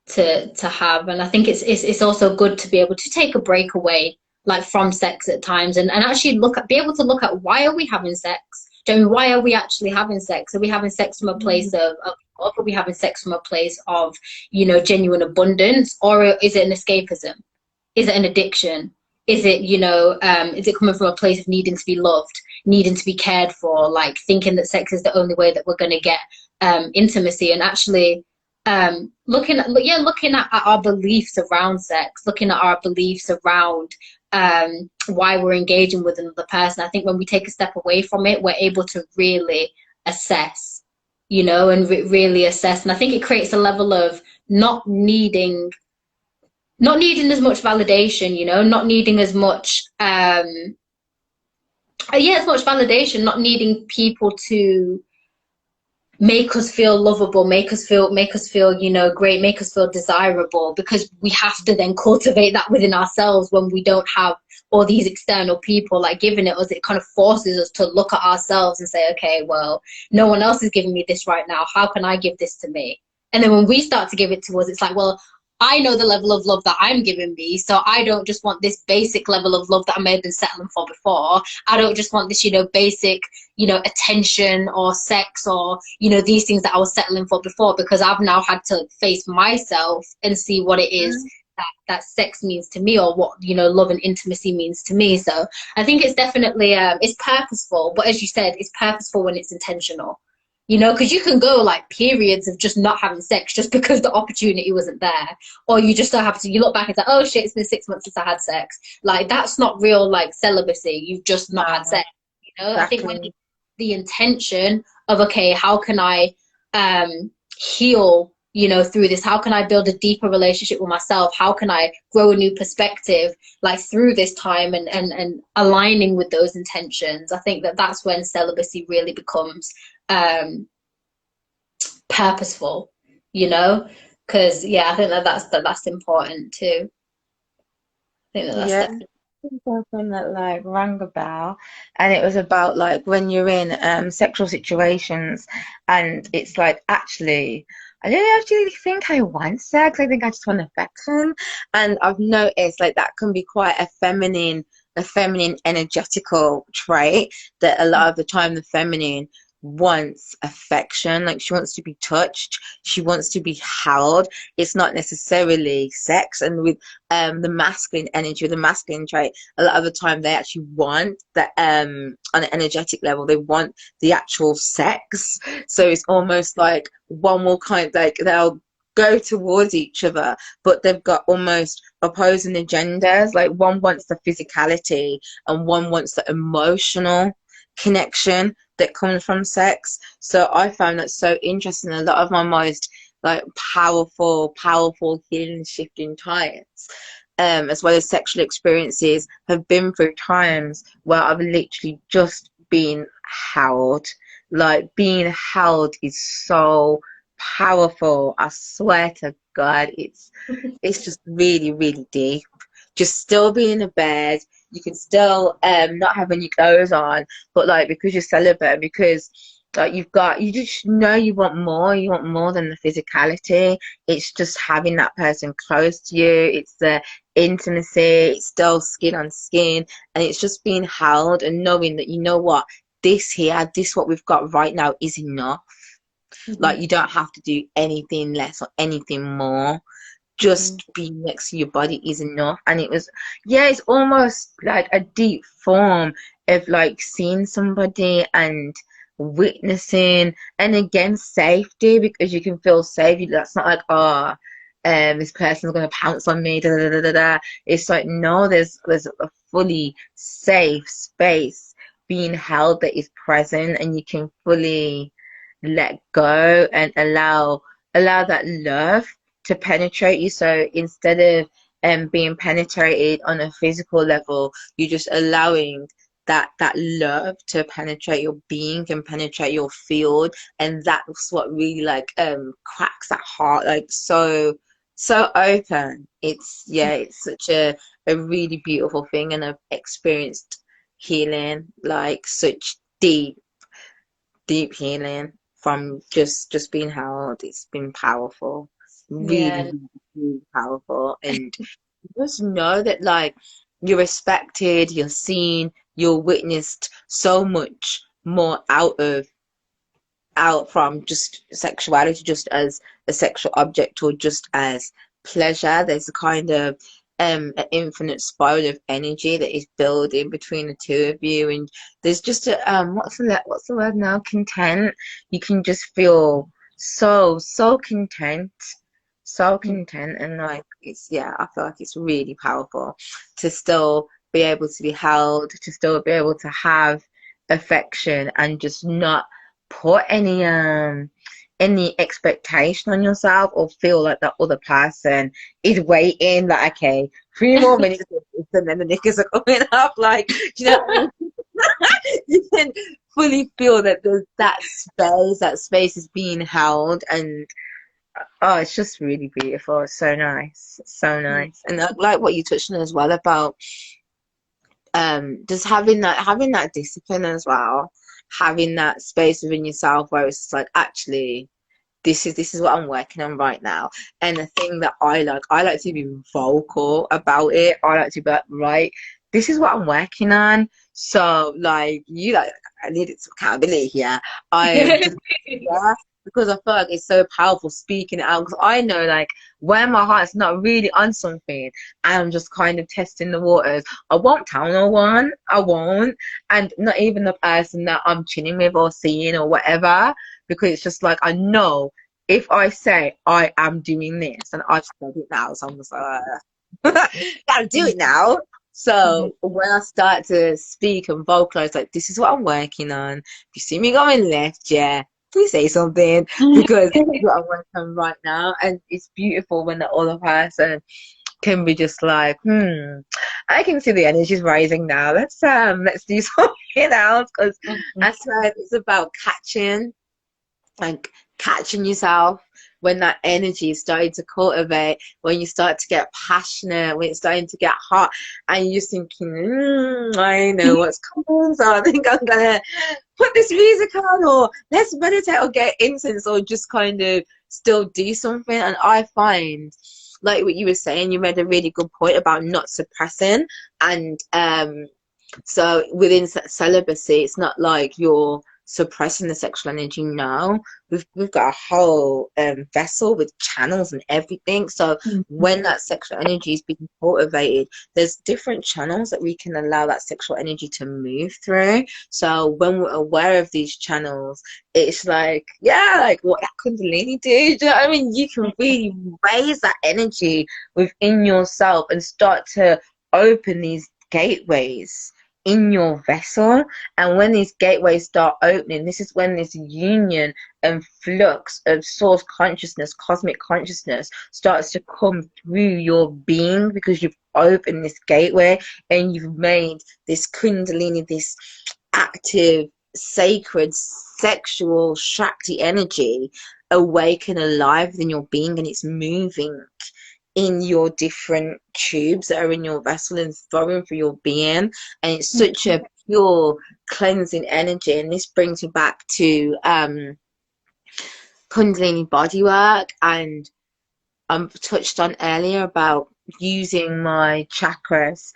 to have. And I think it's also good to be able to take a break away like from sex at times, and actually be able to look at, why are we having sex? Do you know, why are we actually having sex? Are we having sex from a place of love? Are we having sex from a place of, you know, genuine abundance? Or is it an escapism? Is it an addiction? Is it, you know, is it coming from a place of needing to be loved, needing to be cared for, like thinking that sex is the only way that we're going to get intimacy? And actually looking at our beliefs around sex, looking at our beliefs around why we're engaging with another person. I think when we take a step away from it, we're able to really assess, you know, and really assess. And I think it creates a level of not needing as much validation, you know, not needing as much as much validation, not needing people to make us feel lovable, make us feel, you know, great, make us feel desirable, because we have to then cultivate that within ourselves when we don't have all these external people like giving it us. It kind of forces us to look at ourselves and say, okay, well, no one else is giving me this right now. How can I give this to me? And then when we start to give it to us, it's like, well, I know the level of love that I'm giving me, so I don't just want this basic level of love that I may have been settling for before. I don't just want this, you know, basic, you know, attention or sex or, you know, these things that I was settling for before, because I've now had to face myself and see what it is that sex means to me, or what, you know, love and intimacy means to me. So I think it's definitely, it's purposeful, but as you said, it's purposeful when it's intentional. You know, because you can go like periods of just not having sex just because the opportunity wasn't there. Or you just don't have to, you look back and say, oh shit, it's been 6 months since I had sex. Like, that's not real like celibacy. You've just not had sex. You know, exactly. I think when the intention of, okay, how can I heal, you know, through this? How can I build a deeper relationship with myself? How can I grow a new perspective, like through this time, and aligning with those intentions? I think that that's when celibacy really becomes purposeful, you know, because I think that's important too. I think that's definitely something that like rang a bell, and it was about like when you're in sexual situations and it's like, actually I don't actually think I want sex, I think I just want affection. And I've noticed like that can be quite a feminine energetical trait, that a lot of the time the feminine wants affection, like she wants to be touched, she wants to be held. It's not necessarily sex. And with the masculine energy, the masculine trait, a lot of the time they actually want that, on an energetic level they want the actual sex. So it's almost like one will kind of like, they'll go towards each other, but they've got almost opposing agendas. Like one wants the physicality and one wants the emotional connection that comes from sex. So I found that so interesting. A lot of my most like powerful healing shifting times, as well as sexual experiences, have been through times where I've literally just been held. Like, being held is so powerful. I swear to God, it's just really, really deep. Just still being in a bed, you can still not have any clothes on, but like, because you're celibate, because like you just know you want more than the physicality. It's just having that person close to you, it's the intimacy, it's still skin on skin, and it's just being held and knowing that, you know what, this what we've got right now is enough. Like, you don't have to do anything less or anything more. Just being next to your body is enough. And it was, yeah, it's almost like a deep form of like seeing somebody and witnessing, and again, safety, because you can feel safe. That's not like, oh, this person's gonna pounce on me, da, da, da, da, da. It's like, no, there's a fully safe space being held that is present, and you can fully let go and allow that love to penetrate you. So instead of being penetrated on a physical level, you're just allowing that love to penetrate your being and penetrate your field, and that's what really like cracks that heart, like so open. It's, yeah, it's such a really beautiful thing, and I've experienced healing, like such deep healing from just being held. It's been powerful, really, Yeah. really, really powerful. And just know that, like, you're respected, you're seen, you're witnessed so much more out from just sexuality, just as a sexual object or just as pleasure. There's a kind of an infinite spiral of energy that is building between the two of you, and there's just a what's the word now? Content. You can just feel so content, so content, and like, it's, yeah, I feel like it's really powerful to still be able to be held, to still be able to have affection, and just not put any expectation on yourself, or feel like that other person is waiting, like, okay, 3 more minutes and then the knickers are coming up, like, do you know what I mean? You can fully feel that there's that space is being held, and oh, it's just really beautiful. It's so nice, so nice. And like what you touched on as well about just having that discipline as well, having that space within yourself where it's just like, actually, this is what I'm working on right now. And the thing that I like to be vocal about it. I like to be like, right, this is what I'm working on. So like, I needed some accountability here. I am just, yeah, because I feel like it's so powerful speaking it out. Because I know, like, when my heart's not really on something and I'm just kind of testing the waters, I won't tell no one. I won't. And not even the person that I'm chilling with or seeing or whatever, because it's just like, I know if I say I am doing this, and I've said it now, so I'm just like, gotta do it now. So when I start to speak and vocalize, like, this is what I'm working on. If you see me going left, yeah, please say something, because this is what I'm working on right now. And it's beautiful when the other person can be just like, I can see the energy's rising now. Let's do something else, because I swear it's about catching yourself when that energy is starting to cultivate, when you start to get passionate, when it's starting to get hot, and you're just thinking, I know what's coming, so I think I'm gonna put this music on, or let's meditate, or get incense, or just kind of still do something. And I find, like what you were saying, you made a really good point about not suppressing. And so within celibacy, it's not like you're suppressing the sexual energy now. We've got a whole vessel with channels and everything. So when that sexual energy is being cultivated, there's different channels that we can allow that sexual energy to move through. So when we're aware of these channels, it's like, yeah, like what that Kundalini do. Do you know what I mean? You can really raise that energy within yourself and start to open these gateways in your vessel. And when these gateways start opening, this is when this union and flux of source consciousness, cosmic consciousness, starts to come through your being, because you've opened this gateway and you've made this kundalini, this active, sacred, sexual Shakti energy awake and alive within your being, and it's moving in your different tubes that are in your vessel and flowing through your being. And it's such a pure cleansing energy. And this brings me back to kundalini bodywork, and touched on earlier about using my chakras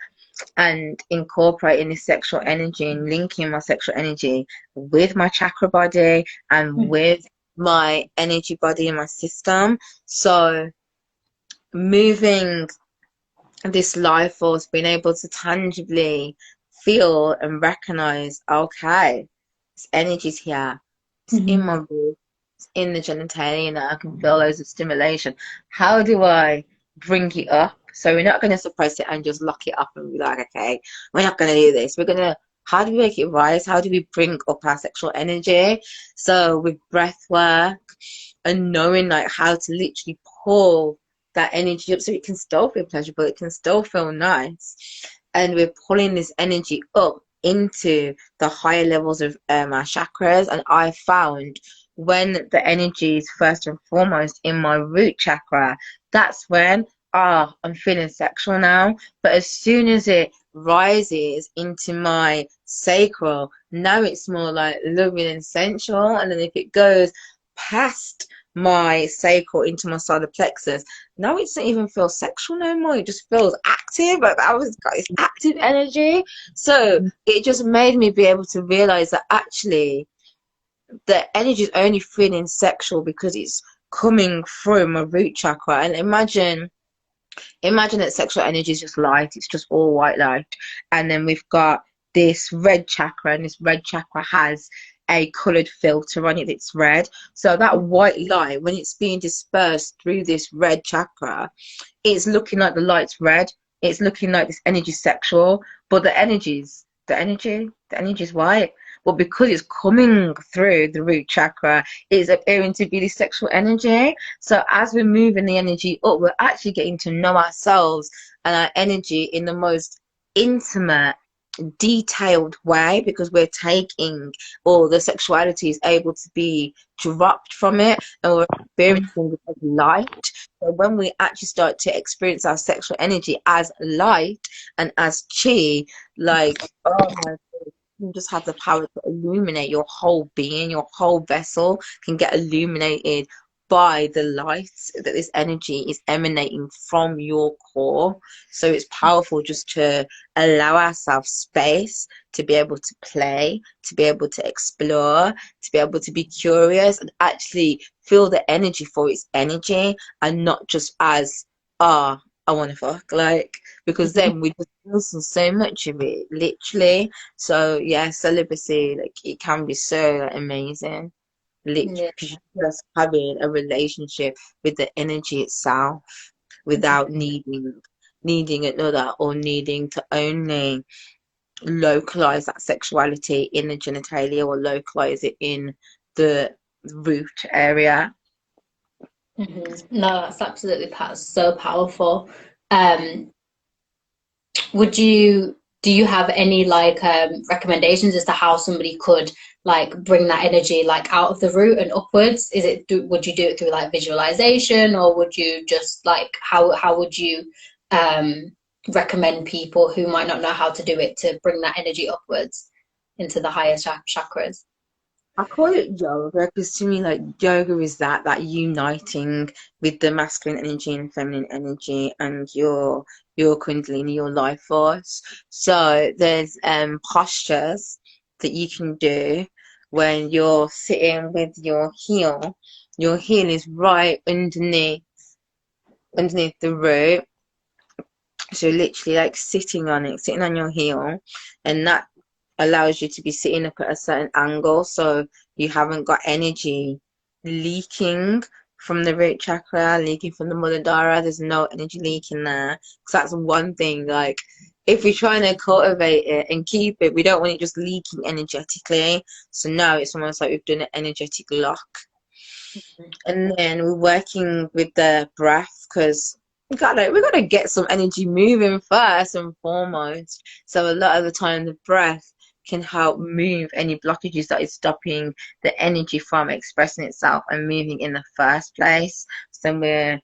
and incorporating this sexual energy and linking my sexual energy with my chakra body and with my energy body in my system. So moving this life force, being able to tangibly feel and recognize, okay, this energy's here, it's in my root, it's in the genitalia, and I can feel loads of stimulation. How do I bring it up? So we're not going to suppress it and just lock it up and be like, okay, we're not going to do this. We're going to, how do we make it rise? How do we bring up our sexual energy? So with breath work and knowing like how to literally pull that energy up, so it can still feel pleasurable, it can still feel nice, and we're pulling this energy up into the higher levels of our chakras. And I found when the energy is first and foremost in my root chakra, that's when I'm feeling sexual now. But as soon as it rises into my sacral, now it's more like loving and sensual. And then if it goes past my sacral into my solar plexus, now it doesn't even feel sexual no more. It just feels active. Like I was got this active energy. So it just made me be able to realize that actually the energy is only feeling sexual because it's coming through my root chakra. And imagine that sexual energy is just light. It's just all white light. And then we've got this red chakra, and this red chakra has a coloured filter on it that's red. So that white light, when it's being dispersed through this red chakra, it's looking like the light's red. It's looking like this energy sexual, but the energy is white. But because it's coming through the root chakra, it's appearing to be the sexual energy. So as we're moving the energy up, we're actually getting to know ourselves and our energy in the most intimate, detailed way, because we're taking, or the sexuality is able to be dropped from it, and we're experiencing it as light. So when we actually start to experience our sexual energy as light and as chi, like, oh my God, you just have the power to illuminate your whole being. Your whole vessel can get illuminated by the light that this energy is emanating from your core. So it's powerful just to allow ourselves space to be able to play, to be able to explore, to be able to be curious, and actually feel the energy for its energy, and not just as, I want to fuck, like, because then we just listen so much of it, literally. So yeah, celibacy, like, it can be so like, amazing. Literally, just having a relationship with the energy itself without needing another, or needing to only localize that sexuality in the genitalia, or localize it in the root area. No, that's absolutely so powerful. Um, do you have any like recommendations as to how somebody could like bring that energy like out of the root and upwards? Would you do it through like visualization, or would you just like how would you recommend people who might not know how to do it to bring that energy upwards into the higher chakras? I call it yoga because to me, like, yoga is that uniting with the masculine energy and feminine energy, and your kundalini, your life force. So there's postures that you can do when you're sitting with your heel. Your heel is right underneath the root. So literally like sitting on it, sitting on your heel, and that allows you to be sitting up at a certain angle, so you haven't got energy leaking from the root chakra, leaking from the Muladhara. There's no energy leaking there, because that's one thing, like, if we're trying to cultivate it and keep it, we don't want it just leaking energetically. So now it's almost like we've done an energetic lock. And then we're working with the breath because we gotta get some energy moving first and foremost. So a lot of the time the breath can help move any blockages that is stopping the energy from expressing itself and moving in the first place. So we're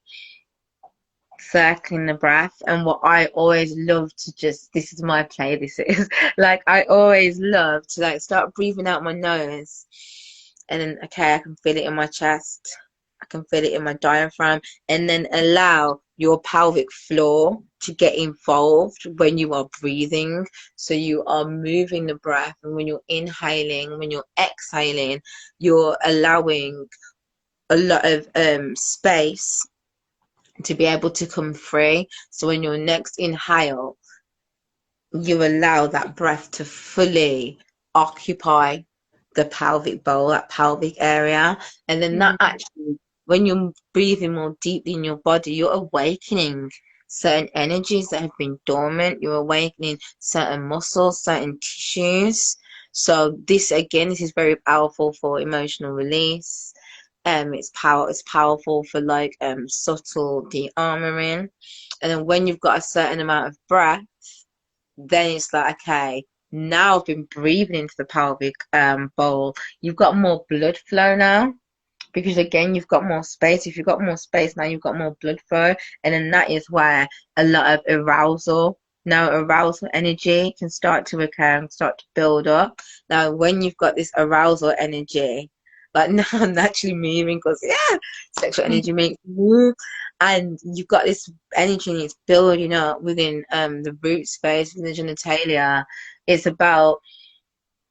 circling the breath. And what I always love to just, this is my play, this is like I always love to like start breathing out my nose, and then okay, I can feel it in my chest, I can feel it in my diaphragm, and then allow your pelvic floor to get involved when you are breathing. So you are moving the breath, and when you're inhaling, when you're exhaling, you're allowing a lot of space to be able to come free. So when your next inhale, you allow that breath to fully occupy the pelvic bowl, that pelvic area. And then that actually, when you're breathing more deeply in your body, you're awakening certain energies that have been dormant. You're awakening certain muscles, certain tissues. So this again, this is very powerful for emotional release. It's powerful for like subtle de-armoring. And then when you've got a certain amount of breath, then it's like, okay, now I've been breathing into the pelvic bowl. You've got more blood flow now, because again, you've got more space. If you've got more space now, you've got more blood flow, and then that is where a lot of arousal energy can start to occur and start to build up. Now, when you've got this arousal energy, like now I'm naturally moving because yeah, sexual energy makes you move, and you've got this energy and it's building up within the root space, within the genitalia. It's about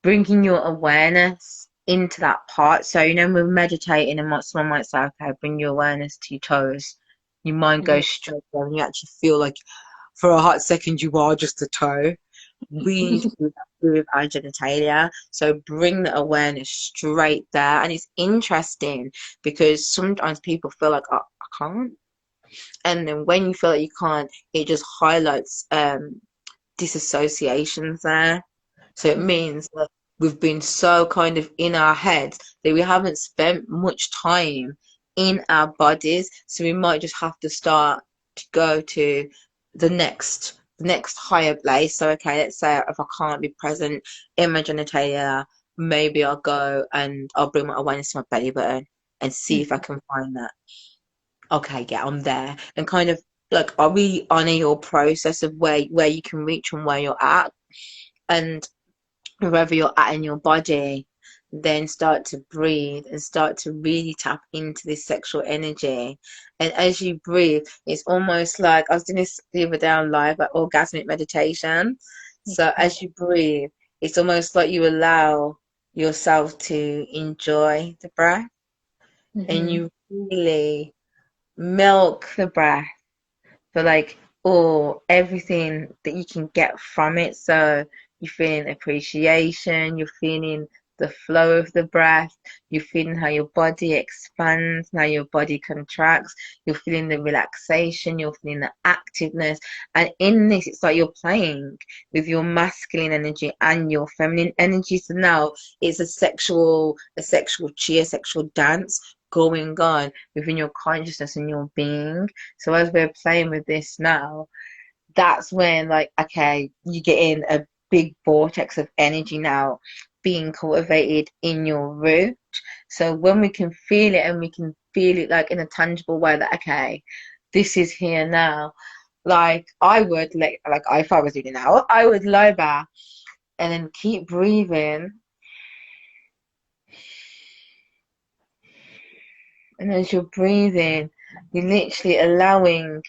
bringing your awareness into that part. So, we're meditating and someone might say, okay, bring your awareness to your toes. Your mind goes straight there and you actually feel like for a hot second you are just a toe. We need to do that with our genitalia. So bring the awareness straight there. And it's interesting because sometimes people feel like, oh, I can't. And then when you feel like you can't, it just highlights disassociations there. So it means that we've been so kind of in our heads that we haven't spent much time in our bodies. So we might just have to start to go to the next higher place. So okay, let's say if I can't be present in my genitalia, maybe I'll go and I'll bring my awareness to my belly button and see if I can find that. Okay, yeah, I'm there. And kind of like, I really honor your process of where you can reach and where you're at. And wherever you're at in your body, then start to breathe and start to really tap into this sexual energy. And as you breathe, it's almost like I was doing this the other day on live, like orgasmic meditation. So as you breathe, it's almost like you allow yourself to enjoy the breath and you really milk the breath for like everything that you can get from it. So you're feeling appreciation, you're feeling the flow of the breath, you're feeling how your body expands, how your body contracts, you're feeling the relaxation, you're feeling the activeness. And in this, it's like you're playing with your masculine energy and your feminine energy. So now it's a sexual cheer, sexual dance going on within your consciousness and your being. So as we're playing with this now, that's when like, okay, you get in a big vortex of energy now being cultivated in your root. So when we can feel it and we can feel it like in a tangible way that, okay, this is here now. Like I would like if I was doing it now, I would lie back and then keep breathing. And as you're breathing, you're literally allowing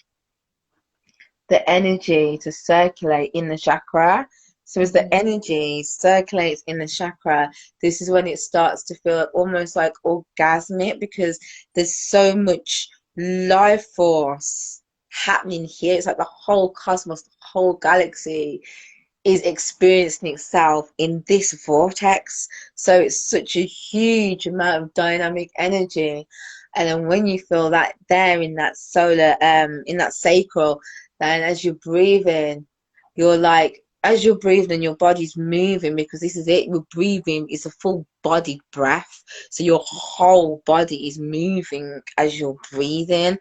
the energy to circulate in the chakra. So as the energy circulates in the chakra, this is when it starts to feel almost like orgasmic, because there's so much life force happening here. It's like the whole cosmos, the whole galaxy is experiencing itself in this vortex. So it's such a huge amount of dynamic energy. And then when you feel that there in that solar, in that sacral, then as you breathe in, you're like, as you're breathing, your body's moving, because this is it. We're breathing is a full body breath. So your whole body is moving as you're breathing.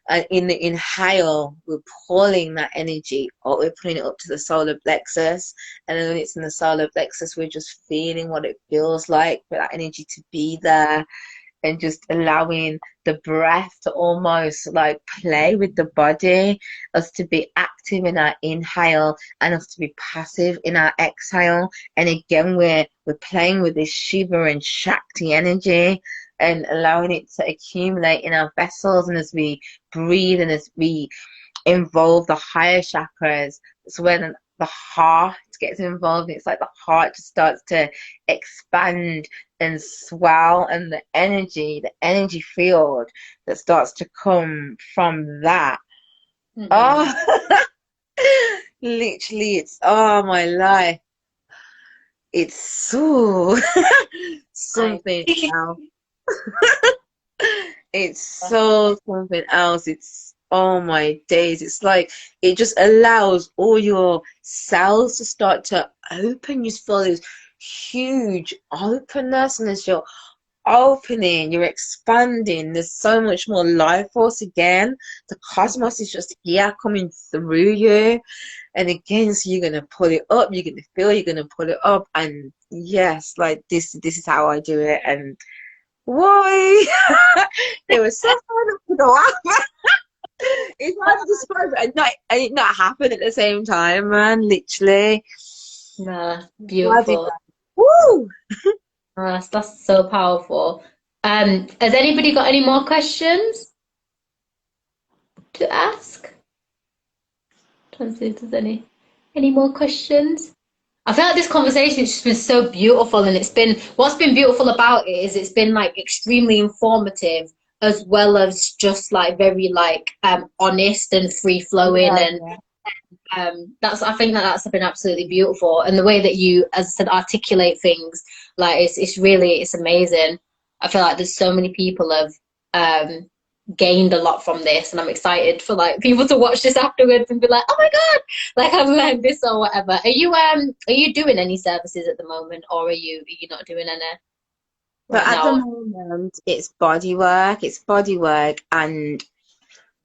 And in the inhale, we're pulling that energy up, we're putting it up to the solar plexus. And then when it's in the solar plexus, we're just feeling what it feels like for that energy to be there, and just allowing the breath to almost like play with the body, us to be active in our inhale and us to be passive in our exhale. And again, we're playing with this Shiva and Shakti energy and allowing it to accumulate in our vessels. And as we breathe and as we involve the higher chakras, it's when the heart gets involved. It's like the heart just starts to expand and swell, and the energy field that starts to come from that. Oh, literally, it's, oh my life. It's so something else. It's so something else. It's, oh my days. It's like it just allows all your cells to start to open. You feel this huge openness, and as you're opening, you're expanding. There's so much more life force again. The cosmos is just here coming through you. And again, so you're gonna pull it up, you're gonna feel, you're gonna pull it up. And yes, like this is how I do it. And why? It was so fun to go out. It's hard to describe it and it not happen at the same time, man. Literally. Nah, beautiful. Woo! That's so powerful. Has anybody got any more questions to ask? Trying to see if there's any more questions. I feel like this conversation has just been so beautiful, and what's been beautiful about it is it's been like extremely informative, as well as just like very like honest and free flowing. And I think that's been absolutely beautiful. And the way that you, as I said, articulate things, like it's amazing. I feel like there's so many people have gained a lot from this, and I'm excited for like people to watch this afterwards and be like, oh my god, like I've learned this or whatever. Are you doing any services at the moment, or are you not doing any But right at the now? moment, it's body work. It's body work and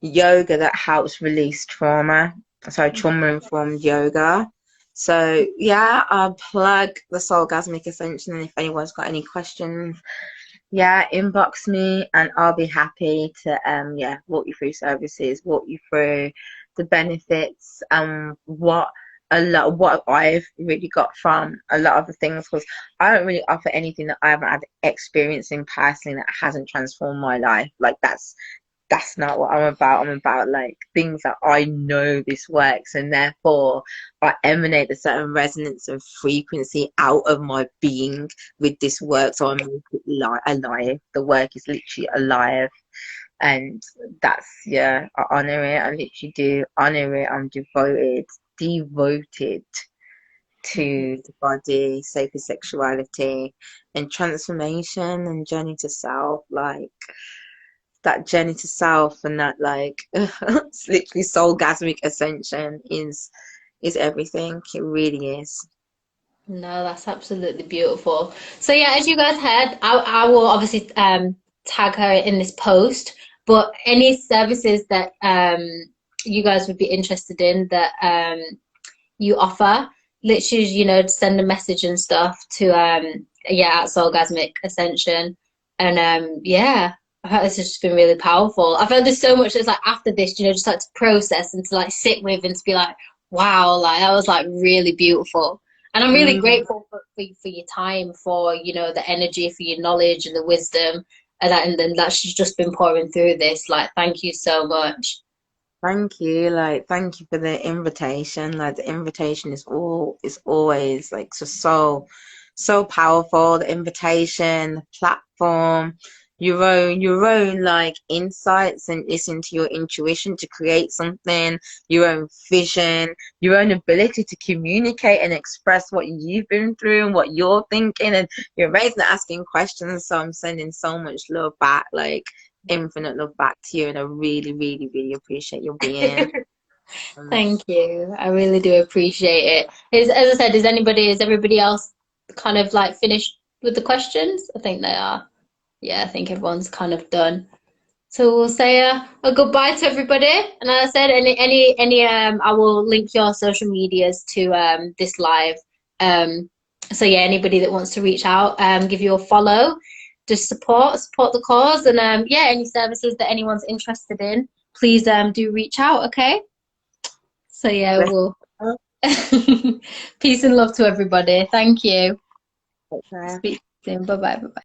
yoga that helps release trauma. So trauma-informed yoga. So yeah, I'll plug the Soulgasmic Ascension, and if anyone's got any questions, yeah, inbox me and I'll be happy to walk you through services, walk you through the benefits, what I've really got from a lot of the things, because I don't really offer anything that I haven't had experience in personally that hasn't transformed my life. Like that's not what I'm about. I'm about like things that I know this works, and therefore I emanate a certain resonance and frequency out of my being with this work. So I make it alive. The work is literally alive. And that's, yeah, I honor it. I literally do honor it. I'm devoted to the body, sacred sexuality, and transformation and journey to self. Like that journey to self and that like it's literally soulgasmic ascension is everything. It really is. No, that's absolutely beautiful. So yeah, as you guys heard, I will obviously tag her in this post. But any services that you guys would be interested in that you offer, literally, send a message and stuff to at Soulgasmic Ascension. And yeah, I thought this has just been really powerful. I felt there's so much that's like after this, just like to process and to like sit with and to be like, wow, like that was like really beautiful. And I'm really grateful for your time, for the energy, for your knowledge and the wisdom, and then that's just been pouring through this. Like, thank you so much. Thank you. Like, thank you for the invitation. Like, the invitation is always like so powerful. The invitation, the platform, your own like insights, and listen to your intuition to create something, your own vision, your own ability to communicate and express what you've been through and what you're thinking, and you're amazing at asking questions. So I'm sending so much love back, like infinite love back to you, and I really, really, really appreciate your being. Thank you. I really do appreciate it. As I said, is everybody else kind of like finished with the questions? I think they are. Yeah, I think everyone's kind of done. So we'll say a goodbye to everybody. And as I said, I will link your social medias to this live. So yeah, anybody that wants to reach out, give you a follow, just support the cause, and yeah, any services that anyone's interested in, please do reach out. Okay. So yeah, Bless we'll you. peace and love to everybody. Thank you. Take care. Speak soon. Bye bye. Bye bye.